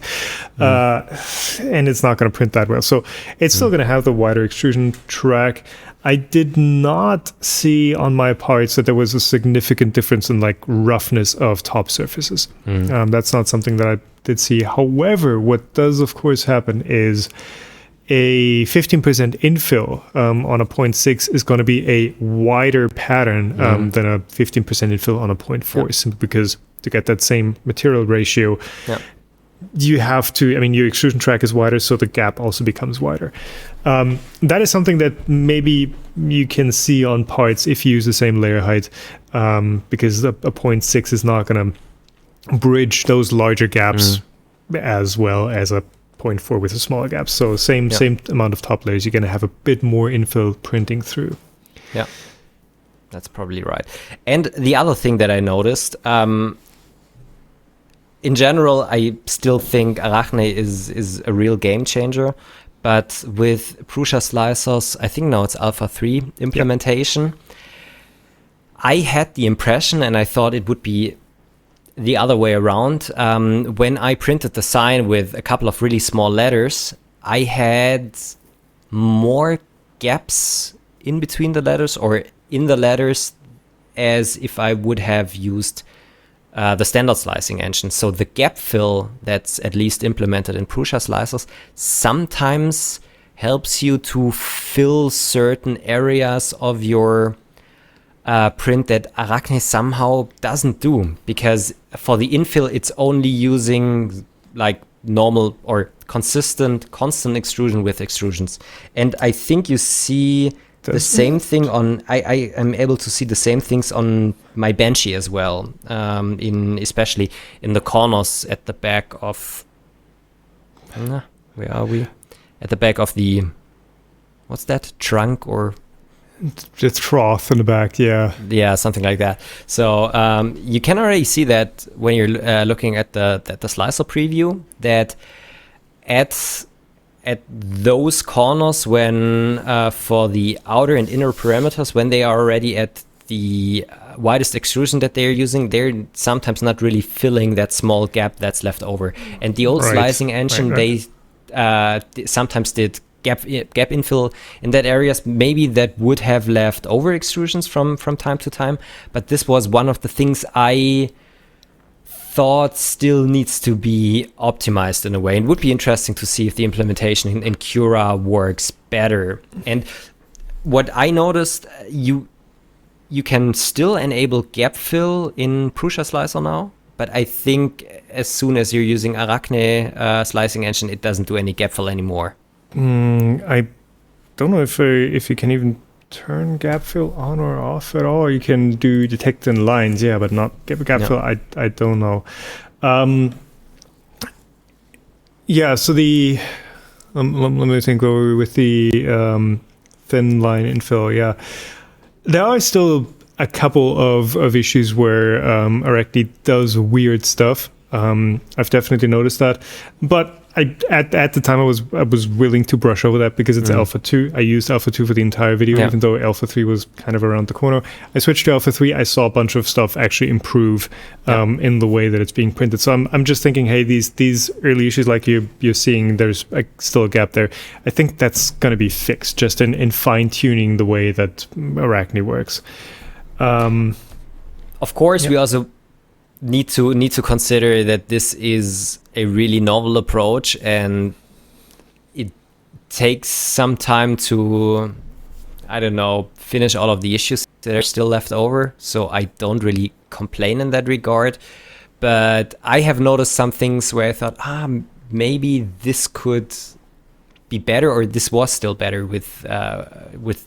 And it's not going to print that well. So it's still going to have the wider extrusion track. I did not see on my parts that there was a significant difference in like roughness of top surfaces. That's not something that I did see. However, what does of course happen is a 15% infill on a 0.6 is going to be a wider pattern than a 15% infill on a 0.4, simply because to get that same material ratio, you have to, I mean, your extrusion track is wider, so the gap also becomes wider. That is something that maybe you can see on parts if you use the same layer height, because a 0.6 is not going to bridge those larger gaps as well as a 0.4 with a smaller gap. So same amount of top layers, you're going to have a bit more infill printing through. Yeah, that's probably right. And the other thing that I noticed, in general, I still think Arachne is a real game changer. But with Prusa slicers, I think now it's Alpha 3 implementation, I had the impression, and I thought it would be the other way around. When I printed the sign with a couple of really small letters, I had more gaps in between the letters or in the letters as if I would have used the standard slicing engine. So the gap fill that's at least implemented in Prusa slicers sometimes helps you to fill certain areas of your print that Arachne somehow doesn't do, because for the infill it's only using like normal or constant extrusion with extrusions. And I think you see the same thing on. I am able to see the same things on my Banshee as well. Especially in the corners at the back of. Where are we? At the back of the. What's that? Trunk or. The trough in the back, yeah. Yeah, something like that. So you can already see that when you're looking at the slicer preview, that at those corners, when for the outer and inner parameters, when they are already at the widest extrusion that they're using, they're sometimes not really filling that small gap that's left over. And the old slicing engine, they sometimes did gap infill in that areas. Maybe that would have left over extrusions from time to time, but this was one of the things I thought still needs to be optimized in a way, and would be interesting to see if the implementation in Cura works better. And what I noticed, you can still enable gap fill in Prusa Slicer now, but I think as soon as you're using Arachne slicing engine, it doesn't do any gap fill anymore. I don't know if you can even turn gap fill on or off at all. You can do detect in lines, yeah, but not gap fill. I don't know. Yeah, so the let me think over with the thin line infill. Yeah, there are still a couple of issues where Arachne does weird stuff. I've definitely noticed that, but at the time I was willing to brush over that because it's Alpha 2. I used Alpha 2 for the entire video, even though Alpha 3 was kind of around the corner. I switched to Alpha 3. I saw a bunch of stuff actually improve in the way that it's being printed. So I'm just thinking, hey, these early issues like you're seeing, there's still a gap there. I think that's going to be fixed just in fine tuning the way that Arachne works. Of course, we also need to consider that this is a really novel approach, and it takes some time to, I don't know, finish all of the issues that are still left over. So I don't really complain in that regard, but I have noticed some things where I thought, maybe this could be better, or this was still better with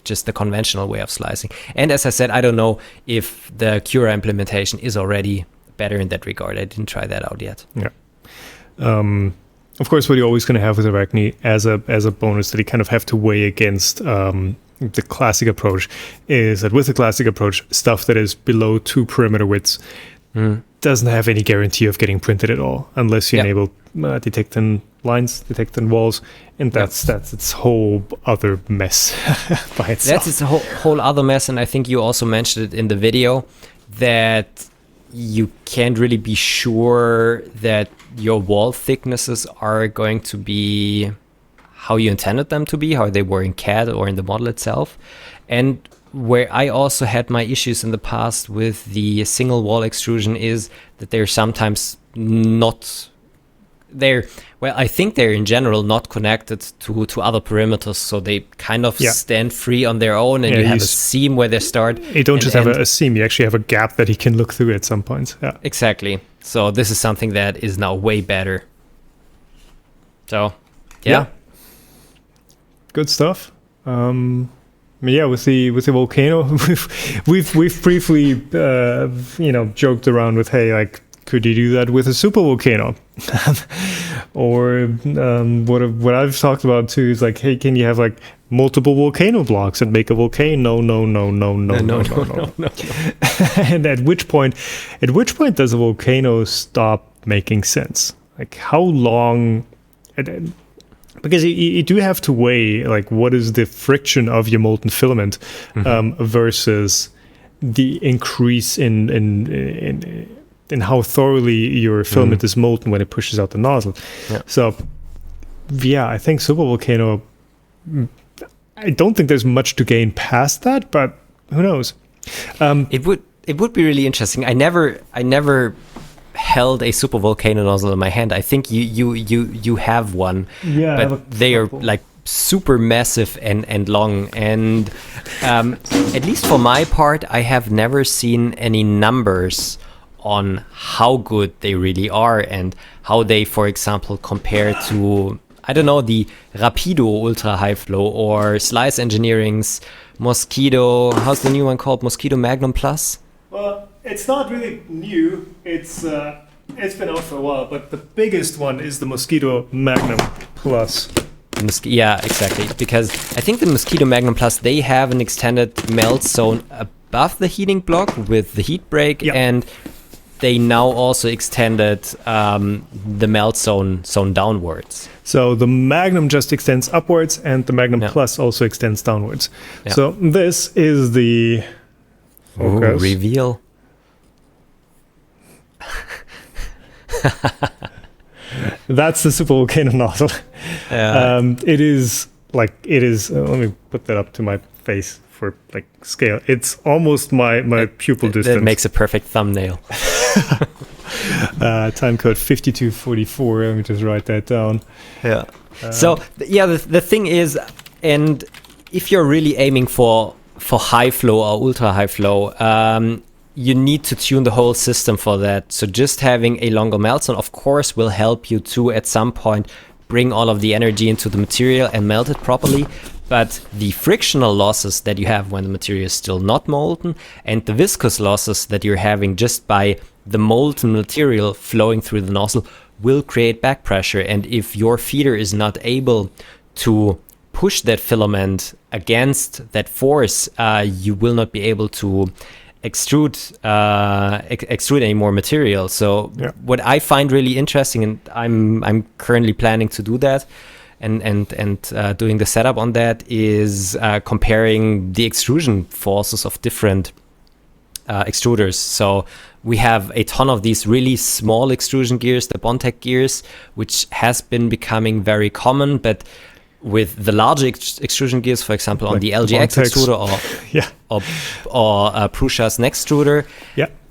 just the conventional way of slicing. And as I said, I don't know if the Cura implementation is already better in that regard. I didn't try that out yet. Yeah. Of course, what you're always going to have with Arachne as a bonus that you kind of have to weigh against the classic approach is that with the classic approach, stuff that is below 2 perimeter widths doesn't have any guarantee of getting printed at all unless you enable detecting lines, detecting walls, and that's its whole other mess by itself. That's its whole other mess, and I think you also mentioned it in the video that you can't really be sure that your wall thicknesses are going to be how you intended them to be, how they were in CAD or in the model itself. And where I also had my issues in the past with the single wall extrusion is that they're sometimes not I think they're in general not connected to other perimeters, so they kind of stand free on their own, and you have a seam where they start. You don't just have a seam, you actually have a gap that you can look through at some points. Yeah, exactly. So this is something that is now way better. So, yeah. Good stuff. Yeah, with the Volcano, we've briefly joked around with, hey, like, could you do that with a super volcano? Or what I've talked about too is like, hey, can you have like multiple volcano blocks and make a volcano? No. And at which point does a volcano stop making sense? Like how long? Because you do have to weigh like what is the friction of your molten filament versus the increase in how thoroughly your filament is molten when it pushes out the nozzle. Yeah. So, yeah, I think Super Volcano, I don't think there's much to gain past that, but who knows? It would be really interesting. I never held a Super Volcano nozzle in my hand. I think you have one, but they are like super massive and long. And at least for my part, I have never seen any numbers on how good they really are and how they, for example, compare to I don't know, the Rapido ultra high flow or Slice Engineering's Mosquito. How's the new one called? Mosquito Magnum Plus? Well, it's not really new. It's been out for a while, but the biggest one is the Mosquito Magnum Plus. Yeah, exactly. Because I think the Mosquito Magnum Plus, they have an extended melt zone above the heating block with the heat break, and they now also extended the melt zone downwards. So the Magnum just extends upwards, and the Magnum Plus also extends downwards. Yeah. So this is the reveal. That's the Super Volcano nozzle. It is. Let me put that up to my face for like scale. It's almost my pupil distance. That makes a perfect thumbnail. Time code 5244. Let me just write that down. Yeah. The thing is, and if you're really aiming for high flow or ultra high flow, you need to tune the whole system for that. So just having a longer melt zone, of course, will help you to, at some point, bring all of the energy into the material and melt it properly. But the frictional losses that you have when the material is still not molten, and the viscous losses that you're having just by the molten material flowing through the nozzle, will create back pressure. And if your feeder is not able to push that filament against that force, you will not be able to extrude any more material. So what I find really interesting, and I'm currently planning to do that, and doing the setup on that, is comparing the extrusion forces of different extruders. So we have a ton of these really small extrusion gears, the Bondtech gears, which has been becoming very common, but with the larger extrusion gears, for example, on the LGX extruder or Prusa's next extruder,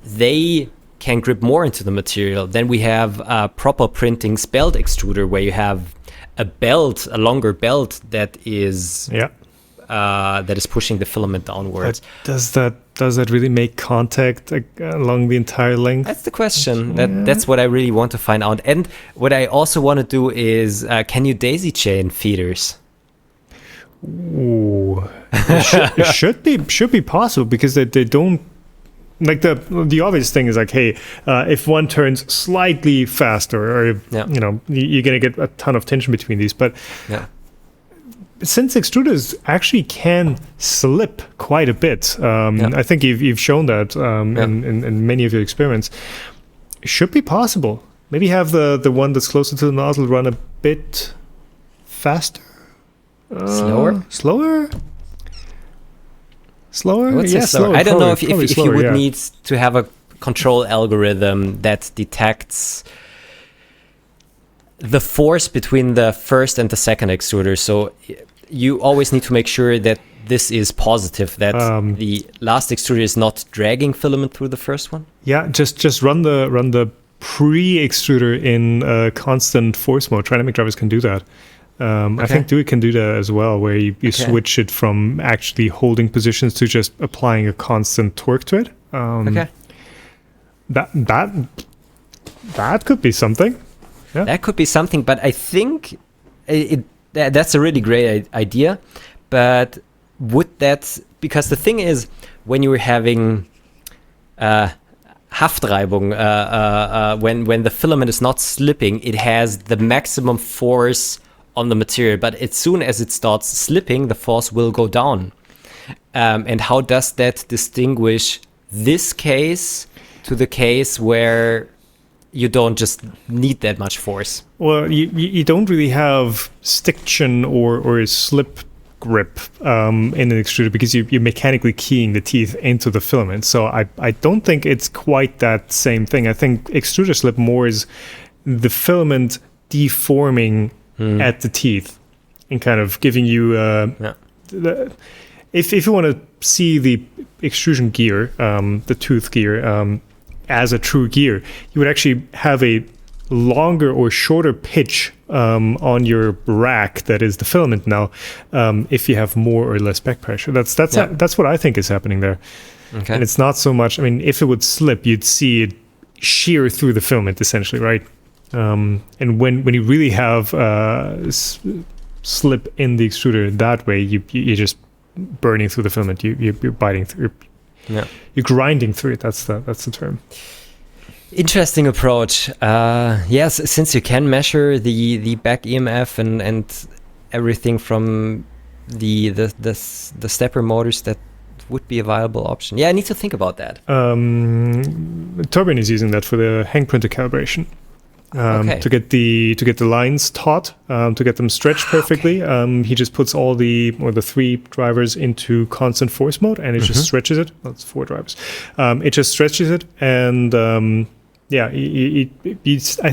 they can grip more into the material. Then we have proper printing belt extruder, where you have a longer belt that is pushing the filament downwards. Does that really make contact along the entire length? That's the question. That's what I really want to find out. And what I also want to do is, can you daisy chain feeders? Ooh, it should be possible, because they don't. Like the obvious thing is like, hey, if one turns slightly faster, or you're gonna get a ton of tension between these, but. Since extruders actually can slip quite a bit, I think you've shown that in many of your experiments. It should be possible. Maybe have the one that's closer to the nozzle run a bit faster, slower. Slower. I don't know if you would need to have a control algorithm that detects the force between the first and the second extruder. So you always need to make sure that this is positive, that the last extruder is not dragging filament through the first one. Yeah, just run the pre-extruder in constant force mode. Trinamic drivers can do that. I think Dewey can do that as well, where you switch it from actually holding positions to just applying a constant torque to it. That could be something. Yeah. That could be something, but I think that's a really great idea. But would that, because the thing is, when you're having Haftreibung, when the filament is not slipping, it has the maximum force on the material. But as soon as it starts slipping, the force will go down. And how does that distinguish this case to the case where you don't just need that much force? Well, you don't really have stiction or a slip grip in an extruder, because you're mechanically keying the teeth into the filament. So I don't think it's quite that same thing. I think extruder slip more is the filament deforming at the teeth and kind of giving you if you want to see the extrusion gear, the tooth gear, as a true gear, you would actually have a longer or shorter pitch on your rack that is the filament now, if you have more or less back pressure. That's what I think is happening there. And it's not so much, I mean, if it would slip, you'd see it shear through the filament essentially, right? And when you really have slip in the extruder that way, you're just burning through the filament. You're biting through. You're grinding through it. That's the term. Interesting approach. Yes, since you can measure the back EMF and everything from the stepper motors, that would be a viable option. Yeah, I need to think about that. Turbine is using that for the hang printer calibration. To get the lines taut, to get them stretched perfectly. He just puts all the 3 drivers into constant force mode, and it just stretches it. That's 4 drivers. It just stretches it, and I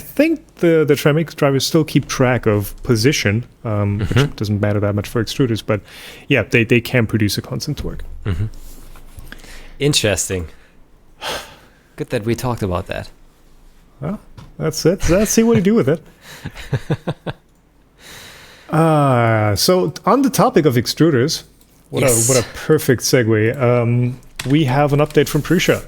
think the Trimix drivers still keep track of position, which doesn't matter that much for extruders, but yeah, they can produce a constant torque. Interesting. Good that we talked about that. Well, that's it. Let's see what you do with it. So on the topic of extruders, what a perfect segue. We have an update from Prusa.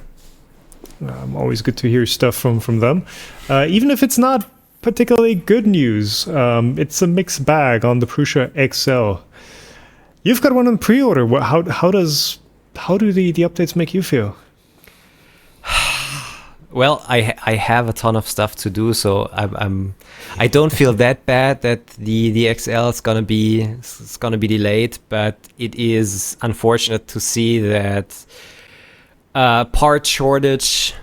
Always good to hear stuff from them, even if it's not particularly good news. It's a mixed bag on the Prusa XL. You've got one on pre-order. How do the updates make you feel? Well, I have a ton of stuff to do, so I don't feel that bad that the XL is gonna be delayed, but it is unfortunate to see that part shortage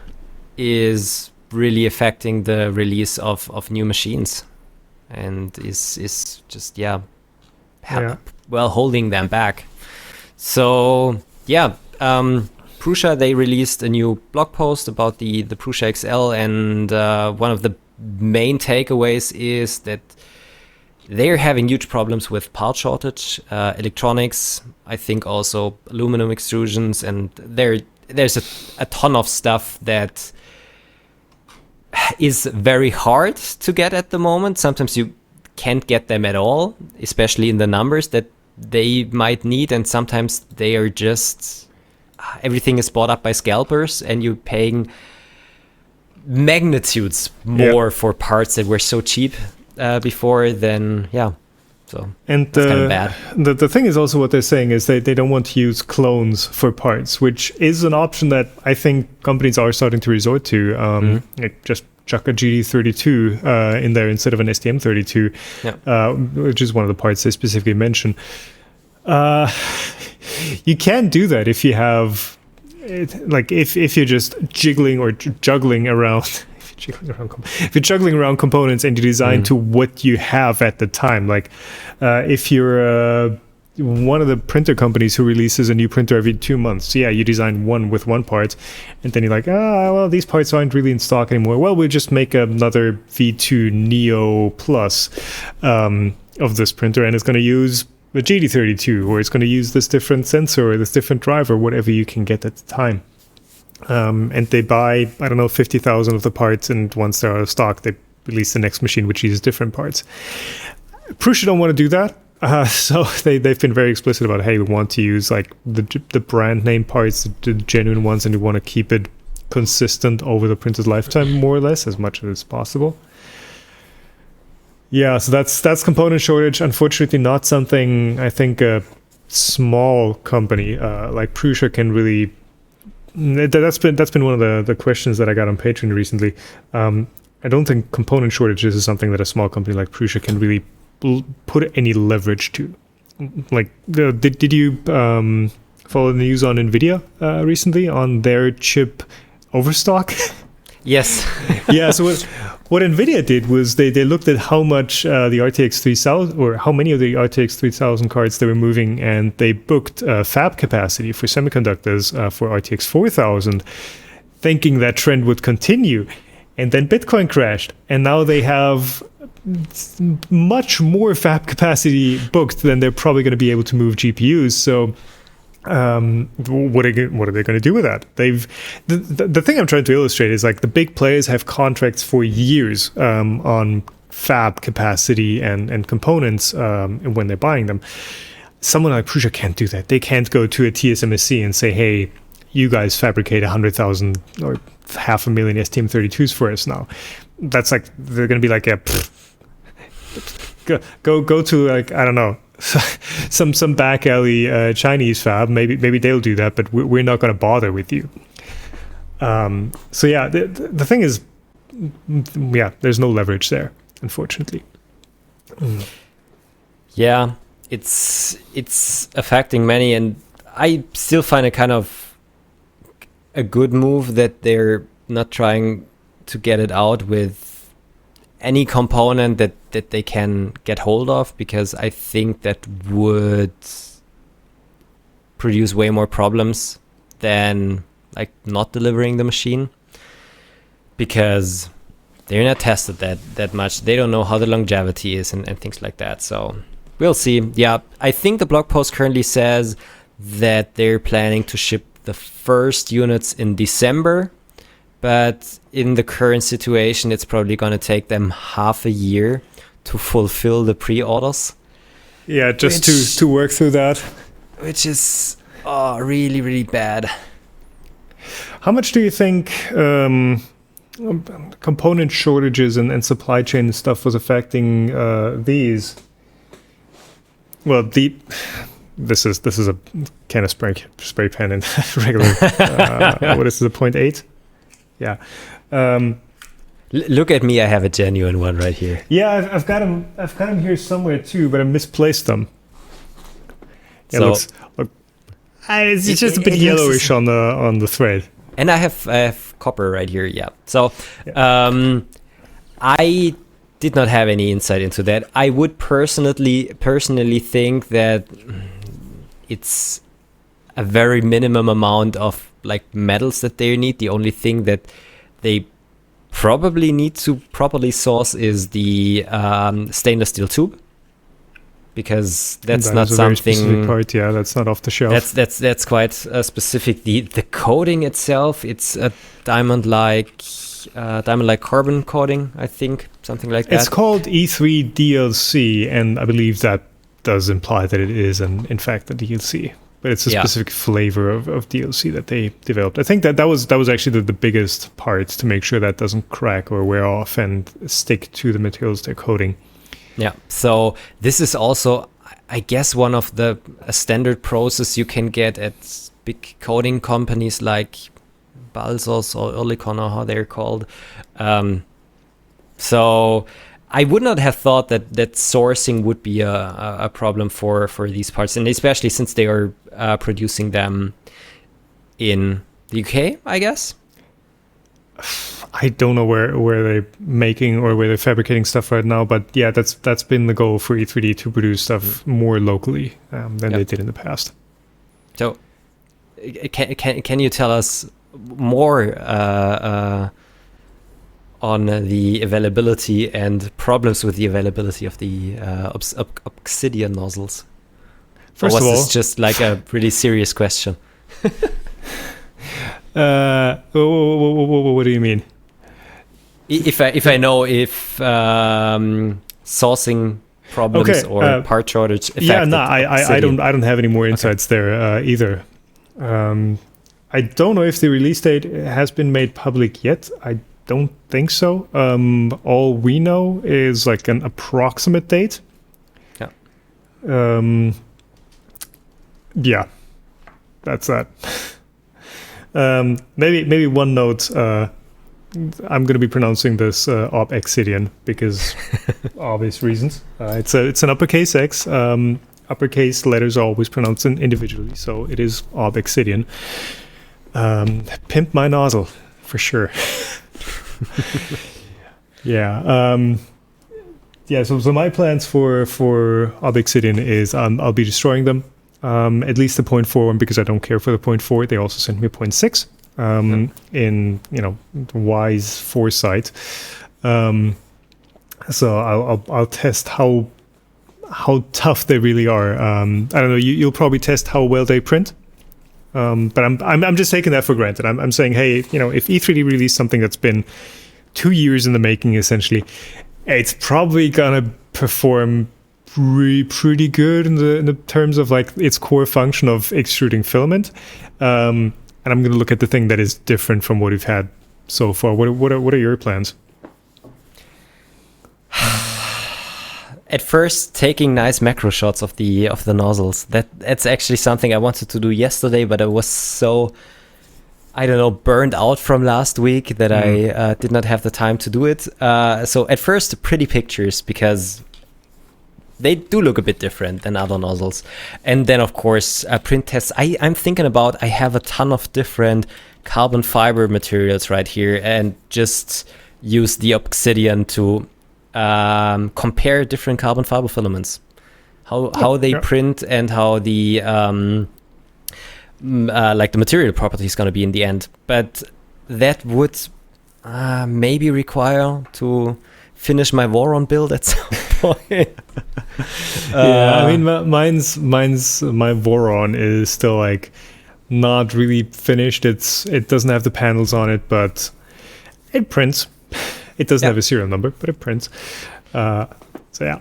is really affecting the release of new machines, and is just holding them back. So Prusa, they released a new blog post about the Prusa XL, and one of the main takeaways is that they're having huge problems with part shortage, electronics, I think also aluminum extrusions, and there's a ton of stuff that is very hard to get at the moment. Sometimes you can't get them at all, especially in the numbers that they might need, and sometimes they are just... everything is bought up by scalpers, and you're paying magnitudes more for parts that were so cheap before. So and it's kind of bad. The thing is also what they're saying is they don't want to use clones for parts, which is an option that I think companies are starting to resort to. Like just chuck a GD32 in there instead of an STM32, which is one of the parts they specifically mention. You can't do that if you have, if you're just jiggling or juggling around. If you're juggling around components and you design to what you have at the time, like if you're one of the printer companies who releases a new printer every 2 months, you design one with one part, and then you're like, these parts aren't really in stock anymore. Well, we'll just make another V2 Neo Plus of this printer, and it's going to use the GD32, or it's going to use this different sensor or this different driver, whatever you can get at the time. And they buy, 50,000 of the parts, and once they're out of stock, they release the next machine, which uses different parts. Prusa don't want to do that. So they've been very explicit about, hey, we want to use like the brand name parts, the genuine ones, and we want to keep it consistent over the printer's lifetime, more or less, as much as possible. Yeah, so that's component shortage. Unfortunately, not something I think a small company like Prusa can really. That's been one of the questions that I got on Patreon recently. I don't think component shortages is something that a small company like Prusa can really put any leverage to. Like, did you follow the news on NVIDIA recently on their chip overstock? Yes. Yeah. So what NVIDIA did was they looked at how much the RTX 3000 or how many of the RTX 3000 cards they were moving, and they booked fab capacity for semiconductors for RTX 4000, thinking that trend would continue. And then Bitcoin crashed, and now they have much more fab capacity booked than they're probably going to be able to move GPUs. So what are they going to do with that? The thing I'm trying to illustrate is like the big players have contracts for years on fab capacity and components when they're buying them. Someone like Prusa can't do that. They can't go to a TSMC and say, hey, you guys fabricate 100,000 or 500,000 STM32s for us now. that's like they're gonna be like, yeah, go to like, I don't know, some back alley Chinese fab. Maybe they'll do that, but we're not gonna bother with you. So yeah, the thing is, yeah, there's no leverage there, unfortunately. Yeah, it's affecting many, and I still find it kind of a good move that they're not trying to get it out with any component that they can get hold of, because I think that would produce way more problems than like not delivering the machine, because they're not tested that much. They don't know how the longevity is and things like that. So we'll see. Yeah, I think the blog post currently says that they're planning to ship the first units in December, but in the current situation, it's probably going to take them half a year to fulfill the pre-orders. Yeah, just to work through that. Which is really, really bad. How much do you think component shortages and supply chain stuff was affecting these? Well, this is a can of spray pen and regular. What is the 0.8? Yeah. Look at me! I have a genuine one right here. Yeah, I've got them here somewhere too, but I misplaced them. Yeah, so it's just a bit yellowish on the thread. And I have copper right here. Yeah. So I did not have any insight into that. I would personally think that it's a very minimum amount of like metals that they need. The only thing that they probably need to properly source is the stainless steel tube, because that's not something. Very specific part, yeah, that's not off the shelf. That's quite specific. The coating itself, it's a diamond-like carbon coating, I think, something like that. It's called E3 DLC, and I believe that does imply that it is, in fact, a DLC. But it's a specific flavor of DLC that they developed. I think that was actually the biggest part, to make sure that doesn't crack or wear off and stick to the materials they're coating. Yeah. So this is also, I guess, one of a standard process you can get at big coating companies like Balsos or Oerlikon, or how they're called. So I would not have thought that sourcing would be a problem for these parts, and especially since they are producing them in the UK, I guess. I don't know where they're making or where they're fabricating stuff right now, but yeah, that's been the goal for E3D, to produce stuff more locally than they did in the past. So, can you tell us more on the availability and problems with the availability of the ObXidian nozzles? First of all, this just like a really serious question? What do you mean? If I know if sourcing problems or part shortage affected. Yeah, no, I don't have any more insights there either. I don't know if the release date has been made public yet. I don't think so. All we know is like an approximate date. Yeah. Yeah, that's that. Maybe one note. I'm going to be pronouncing this ObXidian because obvious reasons. It's an uppercase X. Uppercase letters are always pronounced individually, so it is ObXidian. Pimp my nozzle for sure. Yeah. Yeah. So my plans for ObXidian is I'll be destroying them. At least the 0.4 one, because I don't care for the 0.4. They also sent me a 0.6 in wise foresight. So I'll test how tough they really are. I don't know. You'll probably test how well they print. But I'm just taking that for granted. I'm saying, hey, if E3D released something that's been 2 years in the making, essentially, it's probably gonna perform pretty good in the terms of like its core function of extruding filament. And I'm gonna look at the thing that is different from what we've had so far. What are your plans? At first, taking nice macro shots of the nozzles. That's actually something I wanted to do yesterday, but I was so, I don't know, burned out from last week that I did not have the time to do it. So at first, pretty pictures, because they do look a bit different than other nozzles. And then, of course, print tests. I'm thinking about, I have a ton of different carbon fiber materials right here, and just use the ObXidian to compare different carbon fiber filaments, how they print, and how the like the material property is going to be in the end. But that would maybe require to finish my Voron build at some point. Yeah, I mean, my Voron is still like not really finished. It doesn't have the panels on it, but it prints. It doesn't have a serial number, but it prints. So yeah.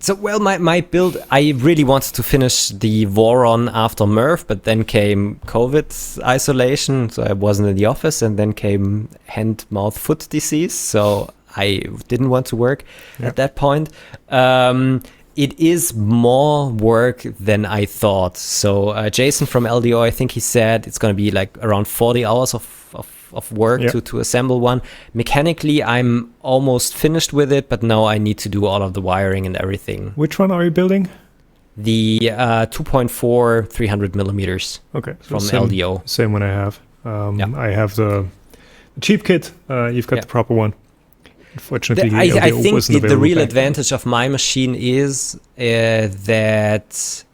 So, well, my build, I really wanted to finish the Voron after Merv, but then came COVID isolation, so I wasn't in the office, and then came hand-mouth-foot disease, so I didn't want to work at that point. It is more work than I thought. So Jason from LDO, I think he said it's going to be like around 40 hours of work to assemble one. Mechanically, I'm almost finished with it, but now I need to do all of the wiring and everything. Which one are you building? The 2.4 300 millimeters. Okay, so from LDO. Same one I have. I have the cheap kit. You've got the proper one. Unfortunately, I think the real back advantage of my machine is that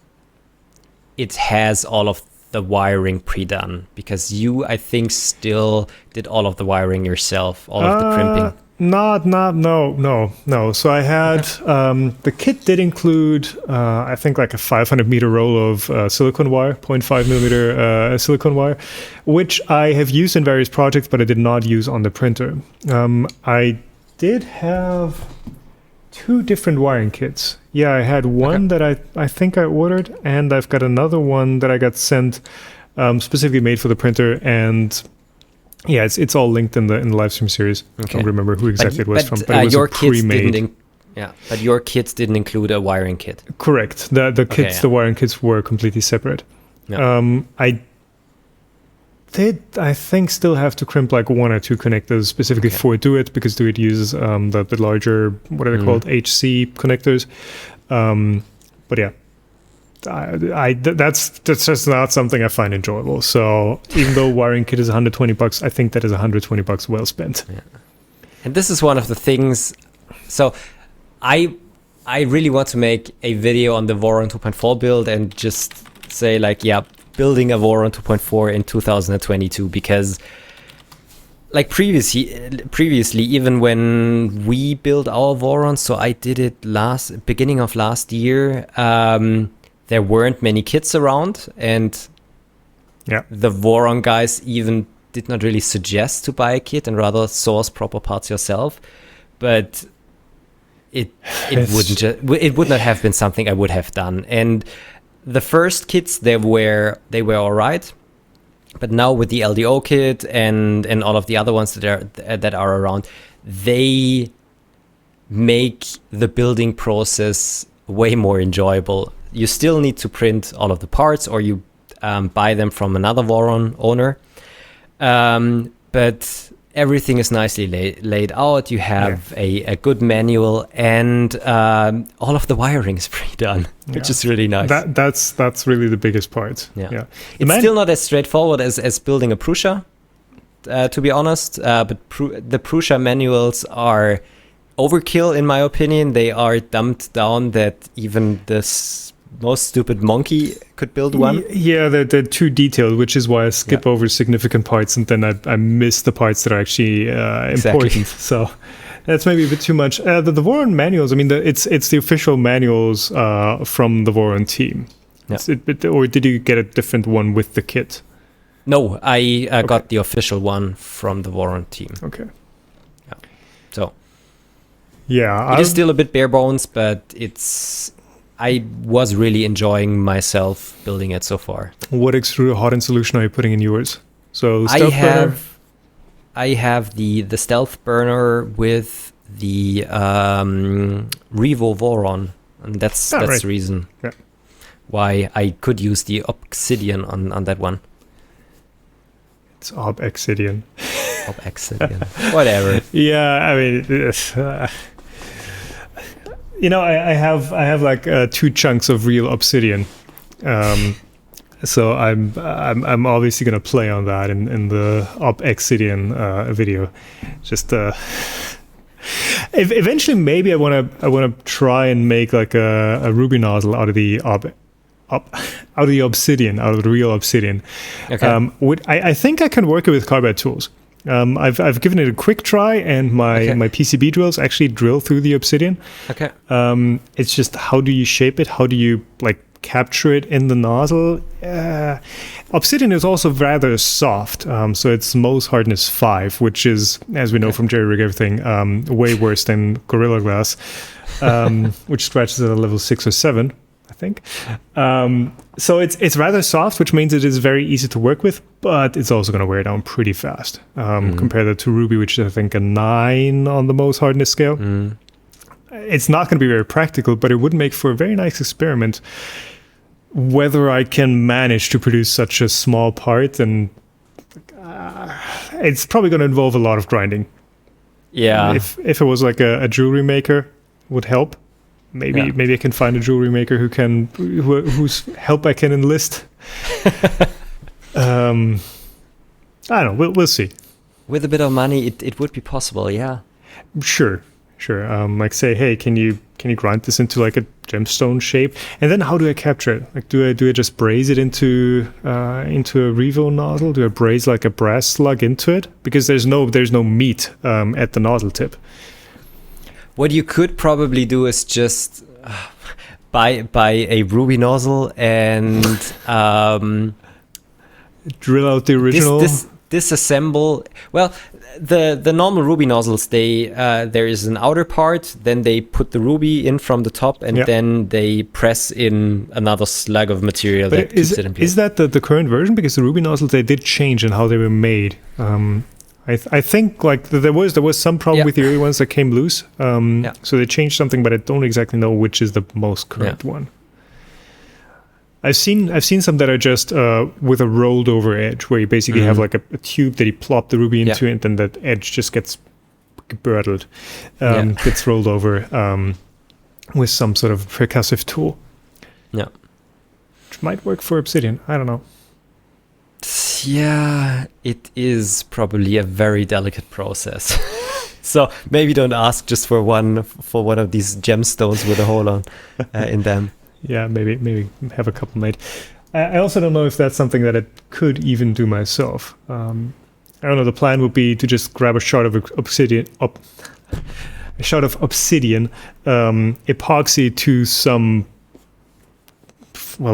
it has all of the wiring pre-done, because you, I think, still did all of the wiring yourself, all of the crimping. No. So I had the kit did include I think like a 500 meter roll of silicone wire, 0.5 millimeter silicone wire, which I have used in various projects, but I did not use on the printer. I did have 2 different wiring kits. Yeah, I had one that I think I ordered, and I've got another one that I got sent specifically made for the printer. And yeah, it's all linked in the live stream series. I don't remember who exactly it was from, but it was your a pre-made. But your kits didn't include a wiring kit. Correct. The kits, the wiring kits were completely separate. Yeah. I think, still have to crimp like 1 or 2 connectors specifically for Duet, because Duet uses the larger, what are they called, HC connectors. But yeah, that's just not something I find enjoyable. So even though wiring kit is $120, I think that is $120 well spent. Yeah. And this is one of the things. So I really want to make a video on the Voron 2.4 build and just say like, building a Voron 2.4 in 2022, because like previously, even when we built our Voron, so I did it beginning of last year, there weren't many kits around, and the Voron guys even did not really suggest to buy a kit and rather source proper parts yourself. But it would not have been something I would have done. And the first kits, they were all right, but now with the LDO kit and all of the other ones that are around, they make the building process way more enjoyable. You still need to print all of the parts, or you buy them from another Voron owner, but everything is nicely laid out. You have a good manual, and all of the wiring is pre-done, which is really nice. That's really the biggest part. Yeah. It's still not as straightforward as building a Prusa, to be honest. But the Prusa manuals are overkill, in my opinion. They are dumbed down that even the most stupid monkey could build one. Yeah, they're too detailed, which is why I skip over significant parts, and then I miss the parts that are actually important. So that's maybe a bit too much. The Voron manuals, I mean, it's the official manuals from the Voron team. Yeah. Or did you get a different one with the kit? No, I got the official one from the Voron team. Okay. Yeah. So. Yeah. It is still a bit bare bones, but I was really enjoying myself building it so far. What extruded Hotends solution are you putting in yours? So I have the stealth burner with the Revo Voron, and that's right. the reason Yeah. why I could use the ObXidian on that one. It's ObXidian. ObXidian, whatever. Yeah, I mean, I have like 2 chunks of real obsidian, so I'm obviously gonna play on that in the ObXidian video. Just eventually, maybe I wanna try and make like a ruby nozzle out of the obsidian, out of the real obsidian. Okay. I think I can work it with carbide tools. I've given it a quick try, and my PCB drills actually drill through the obsidian. Okay. It's just, how do you shape it? How do you like capture it in the nozzle? Obsidian is also rather soft, so it's Mohs hardness 5, which is, as we know from Jerry Rig Everything, way worse than Gorilla Glass, which scratches at a level 6 or 7. I think. So it's rather soft, which means it is very easy to work with, but it's also going to wear down pretty fast. Compare that to Ruby, which is, I think, a 9 on the Mohs hardness scale. It's not going to be very practical, but it would make for a very nice experiment whether I can manage to produce such a small part, and it's probably going to involve a lot of grinding. Yeah. If it was like a jewelry maker, would help. Maybe I can find a jewelry maker whose help I can enlist. I don't know. We'll see. With a bit of money, it would be possible. Yeah. Sure. Like, say, hey, can you grind this into like a gemstone shape? And then how do I capture it? Like, do I just braze it into a Revo nozzle? Do I braze like a brass slug into it? Because there's no meat at the nozzle tip. What you could probably do is just buy a ruby nozzle and drill out the original. Disassemble. Well, the normal ruby nozzles, they there is an outer part, then they put the ruby in from the top, and then they press in another slug of material that keeps it in place. Is that the current version? Because the ruby nozzles, they did change in how they were made. I think like there was some problem with the early ones that came loose. So they changed something, but I don't exactly know which is the most current one. I've seen some that are just with a rolled over edge, where you basically have like a tube that you plop the ruby into, and then that edge just gets girdled, gets rolled over with some sort of percussive tool. Yeah, which might work for obsidian. I don't know. Yeah, it is probably a very delicate process. So maybe don't ask just for one of these gemstones with a hole on in them. Yeah, maybe have a couple made. I also don't know if that's something that I could even do myself. I don't know. The plan would be to just grab a shard of obsidian, epoxy to some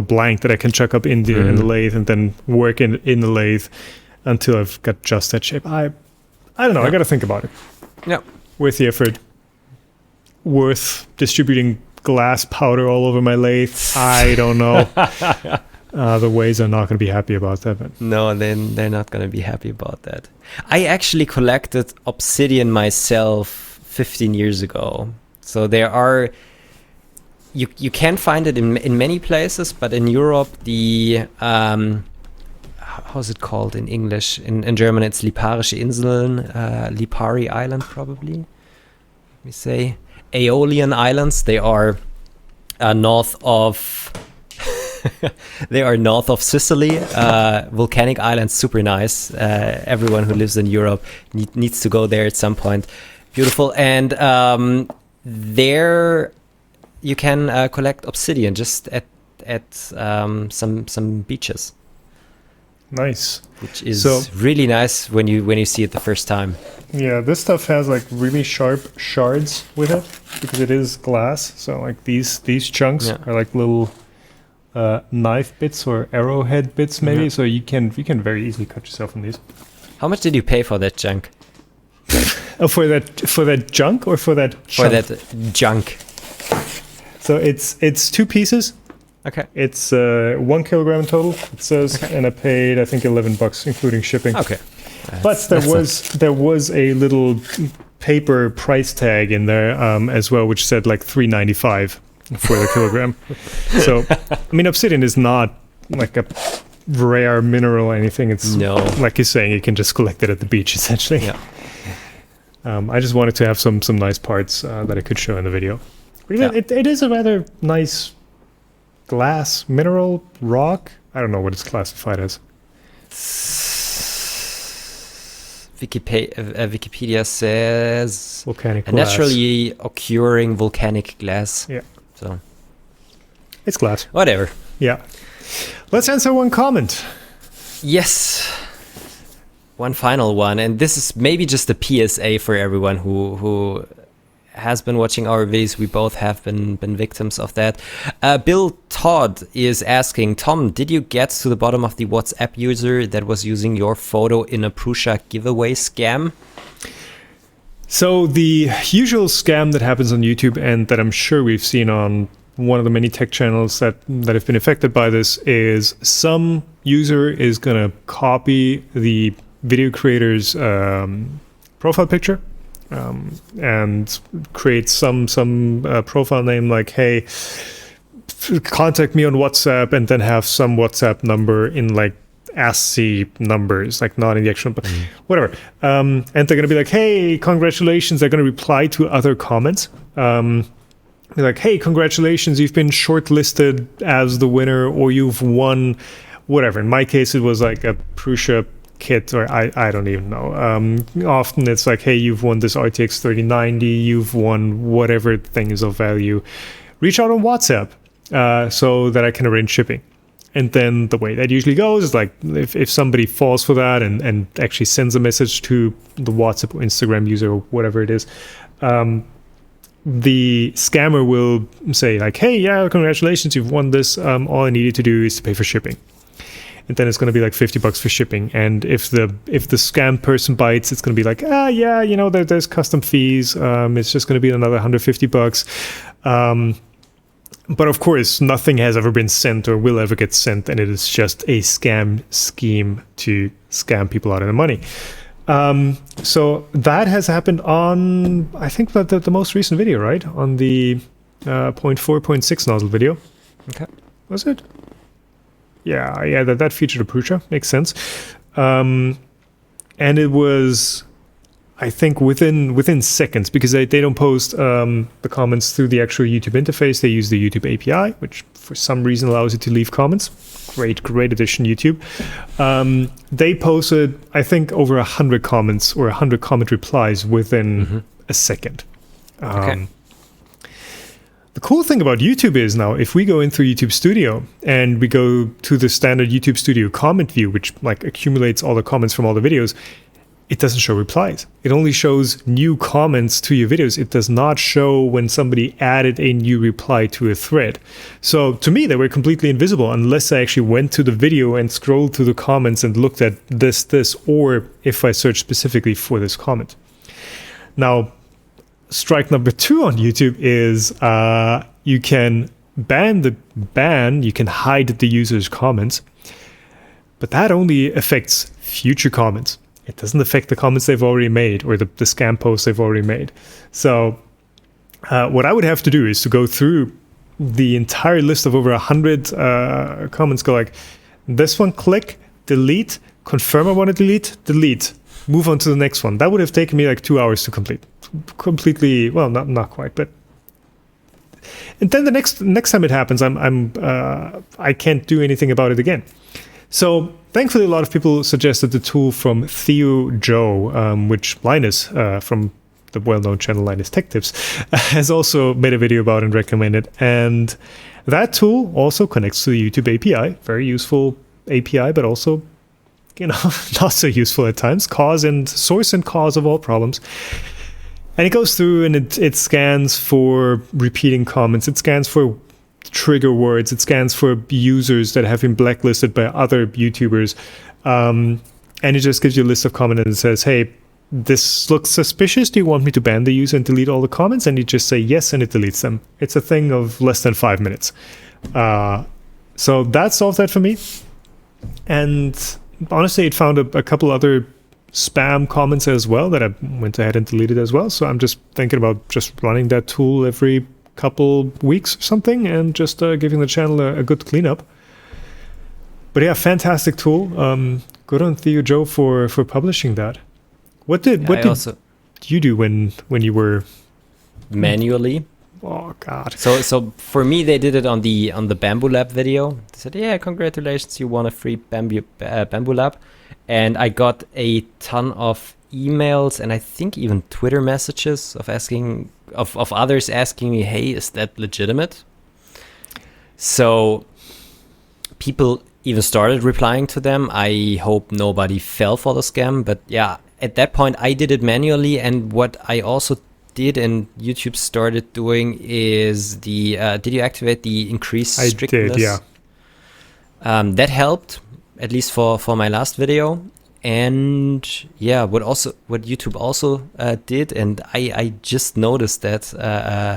blank that I can chuck up in the lathe, and then work in the lathe until I've got just that shape. I don't know. I got to think about it. Yeah, worth the effort. Worth distributing glass powder all over my lathe. I don't know. The Ways are not going to be happy about that. But. No, they're not going to be happy about that. I actually collected obsidian myself 15 years ago. So there are. You can find it in many places, but in Europe, the how's it called in English? In German, it's Liparische Inseln, Lipari Island, probably. Let me say Aeolian Islands. They are north of. They are north of Sicily. Volcanic islands, super nice. Everyone who lives in Europe needs to go there at some point. Beautiful, and there. You can collect obsidian just at some beaches. Nice, which is really nice when you see it the first time. Yeah, this stuff has like really sharp shards with it because it is glass. So like these chunks are like little knife bits or arrowhead bits, maybe. So you can very easily cut yourself on these. How much did you pay for that junk? For that junk or for that? For that junk. So it's 2 pieces. Okay. It's 1 kilogram in total. It says, and I paid I think $11 including shipping. Okay. But there was a little paper price tag in there as well, which said like $3.95 for the kilogram. So, I mean, obsidian is not like a rare mineral or anything. It's like you're saying, you can just collect it at the beach, essentially. Yeah. I just wanted to have some nice parts that I could show in the video. Even it is a rather nice glass mineral rock. I don't know what it's classified as. Wikipedia says volcanic a glass. naturally occurring volcanic glass. Yeah. So it's glass. Whatever. Yeah. Let's answer one comment. Yes. One final one, and this is maybe just a PSA for everyone who has been watching our videos. We both have been victims of that. Bill Todd is asking, Tom, did you get to the bottom of the WhatsApp user that was using your photo in a Prusa giveaway scam? So the usual scam that happens on YouTube, and that I'm sure we've seen on one of the many tech channels that have been affected by this, is some user is going to copy the video creator's profile picture and create some profile name like, hey, contact me on WhatsApp, and then have some WhatsApp number in like ASCII numbers, like not in the actual, but whatever. And they're going to be like, hey, congratulations. They're going to reply to other comments. Be like, hey, congratulations, you've been shortlisted as the winner, or you've won whatever. In my case, it was like a Prusa kit, or I don't even know. Often it's like, hey, you've won this RTX 3090, you've won whatever thing is of value. Reach out on WhatsApp so that I can arrange shipping. And then the way that usually goes is like, if somebody falls for that and actually sends a message to the WhatsApp or Instagram user or whatever it is, the scammer will say like, hey, yeah, congratulations, you've won this. All I needed to do is to pay for shipping. And then it's going to be like $50 for shipping. And if the scam person bites, it's going to be like, yeah, you know, there's custom fees. It's just going to be another $150. But of course, nothing has ever been sent or will ever get sent, and it is just a scam scheme to scam people out of their money. So that has happened on, I think, the most recent video, right? On the 0.4.6 nozzle video. Okay. Was it? Yeah, that featured a Prusa. Makes sense. And it was, I think, within seconds, because they don't post the comments through the actual YouTube interface. They use the YouTube API, which for some reason allows you to leave comments. Great addition, YouTube. They posted, I think, over 100 comments or 100 comment replies within a second. Okay. The cool thing about YouTube is now, if we go in through YouTube Studio and we go to the standard YouTube Studio comment view, which like accumulates all the comments from all the videos, it doesn't show replies. It only shows new comments to your videos. It does not show when somebody added a new reply to a thread. So to me, they were completely invisible unless I actually went to the video and scrolled through the comments and looked at this, or if I searched specifically for this comment. Now, strike number 2 on YouTube is you can you can hide the user's comments, but that only affects future comments. It doesn't affect the comments they've already made or the scam posts they've already made. So what I would have to do is to go through the entire list of over 100 comments, go like, this one, click, delete, confirm I want to delete, move on to the next one. That would have taken me like 2 hours to complete. Completely, well, not quite, but. And then the next time it happens, I can't do anything about it again. So thankfully, a lot of people suggested the tool from Theo Joe, which Linus from the well-known channel Linus Tech Tips has also made a video about and recommended. And that tool also connects to the YouTube API. Very useful API, but also, you know, not so useful at times. Source and cause of all problems. And it goes through and it scans for repeating comments. It scans for trigger words. It scans for users that have been blacklisted by other YouTubers. And it just gives you a list of comments and it says, hey, this looks suspicious. Do you want me to ban the user and delete all the comments? And you just say yes, and it deletes them. It's a thing of less than 5 minutes. So that solved that for me. And honestly, it found a couple other spam comments as well that I went ahead and deleted as well. So I'm just thinking about just running that tool every couple weeks or something and just giving the channel a good cleanup. But yeah, fantastic tool. Good on Theo Joe for publishing that. What did you do when you were manually? Oh God! So for me, they did it on the Bamboo Lab video. They said, "Yeah, congratulations, you won a free Bamboo Lab," and I got a ton of emails and I think even Twitter messages of others asking me, "Hey, is that legitimate?" So people even started replying to them. I hope nobody fell for the scam, but yeah, at that point I did it manually, and what I also did and YouTube started doing is did you activate the increased strictness? I did, yeah. That helped, at least for my last video. And yeah, what YouTube also did, and I just noticed that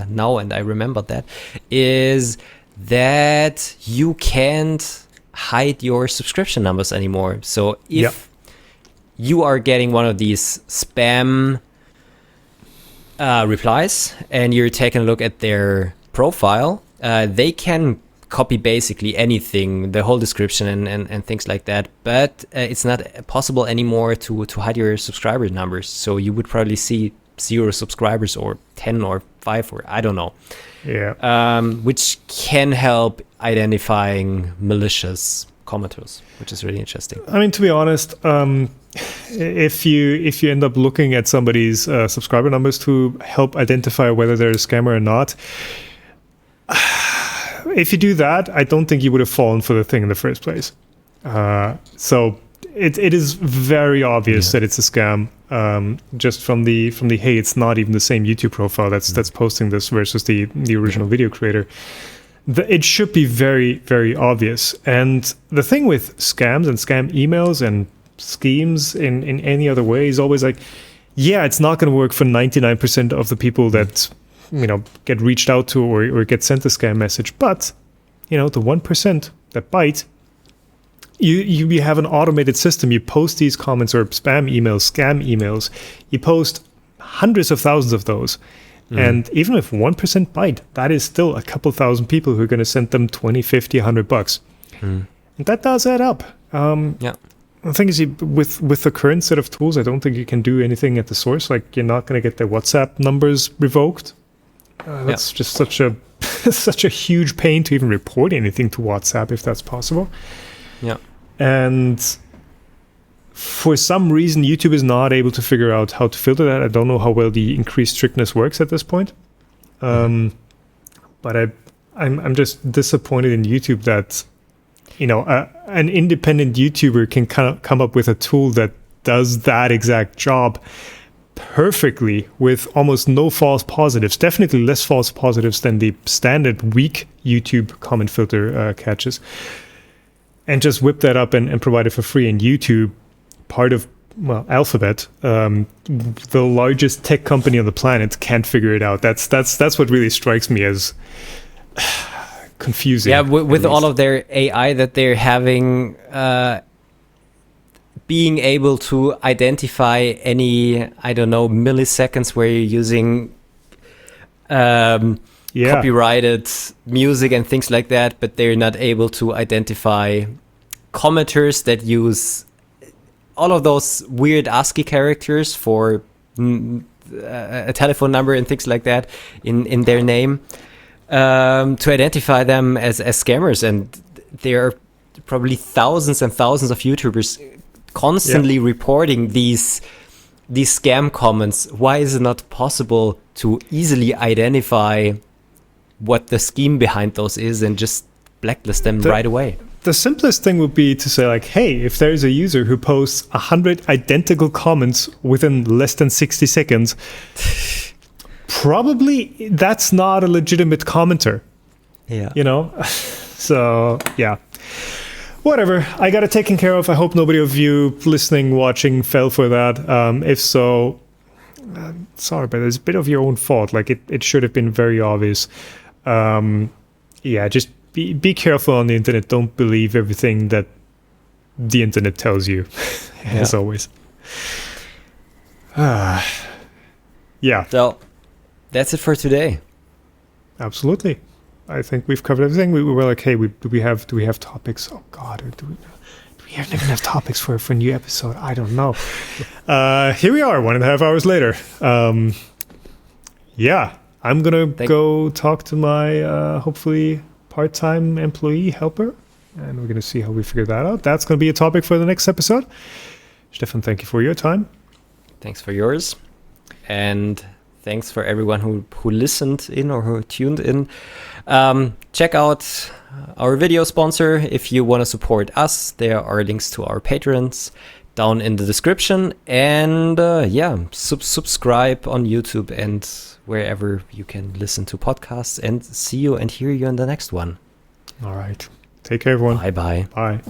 now, and I remembered that, is that you can't hide your subscription numbers anymore. So if you are getting one of these spam replies and you're taking a look at their profile, they can copy basically anything, the whole description and things like that, but it's not possible anymore to hide your subscriber numbers. So you would probably see 0 subscribers or 10 or 5 or I don't know. Yeah. Which can help identifying malicious commenters, which is really interesting. I mean, to be honest, if you end up looking at somebody's subscriber numbers to help identify whether they're a scammer or not, if you do that, I don't think you would have fallen for the thing in the first place. So it is very obvious that it's a scam. Just from the hey, it's not even the same YouTube profile that's posting this versus the original video creator. It should be very, very obvious. And the thing with scams and scam emails and schemes in any other way is always like, yeah, it's not going to work for 99% of the people that get reached out to or get sent a scam message. But the 1% that bite, you have an automated system. You post these comments or spam emails, scam emails. You post hundreds of thousands of those. And even if 1% bite, that is still a couple thousand people who are going to send them 20, 50, $100. And that does add up. The thing is, with the current set of tools, I don't think you can do anything at the source. Like, you're not going to get their WhatsApp numbers revoked. That's just such a huge pain to even report anything to WhatsApp if that's possible. Yeah. And for some reason, YouTube is not able to figure out how to filter that. I don't know how well the increased strictness works at this point. But I'm just disappointed in YouTube that an independent YouTuber can come up with a tool that does that exact job perfectly with almost no false positives, definitely less false positives than the standard weak YouTube comment filter catches, and just whip that up and provide it for free. And YouTube, part of Alphabet, the largest tech company on the planet, can't figure it out. That's what really strikes me as confusing. Yeah, with all of their AI that they're having, being able to identify any, I don't know, milliseconds where you're using copyrighted music and things like that, but they're not able to identify commenters that use all of those weird ASCII characters for a telephone number and things like that in their name, to identify them as scammers. And there are probably thousands and thousands of YouTubers constantly reporting these scam comments. Why is it not possible to easily identify what the scheme behind those is and just blacklist them right away? The simplest thing would be to say, like, hey, if there's a user who posts 100 identical comments within less than 60 seconds, probably that's not a legitimate commenter. Yeah. So, yeah. Whatever. I got it taken care of. I hope nobody of you listening, watching fell for that. If so, sorry, but it's a bit of your own fault. Like, it should have been very obvious. Just be careful on the internet. Don't believe everything that the internet tells you, as always. Yeah. So that's it for today. Absolutely. I think we've covered everything. We were like, hey, do we have topics? Oh God, do we even have topics for a new episode? I don't know. Here we are, 1.5 hours later. Yeah, I'm gonna go talk to my hopefully part-time employee helper, and we're gonna see how we figure that out. That's gonna be a topic for the next episode. Stefan, thank you for your time. Thanks for yours, and thanks for everyone who listened in or who tuned in. Check out our video sponsor if you want to support us. There are links to our patrons down in the description. And subscribe on YouTube and wherever you can listen to podcasts. And see you and hear you in the next one. All right. Take care, everyone. Bye-bye. Bye.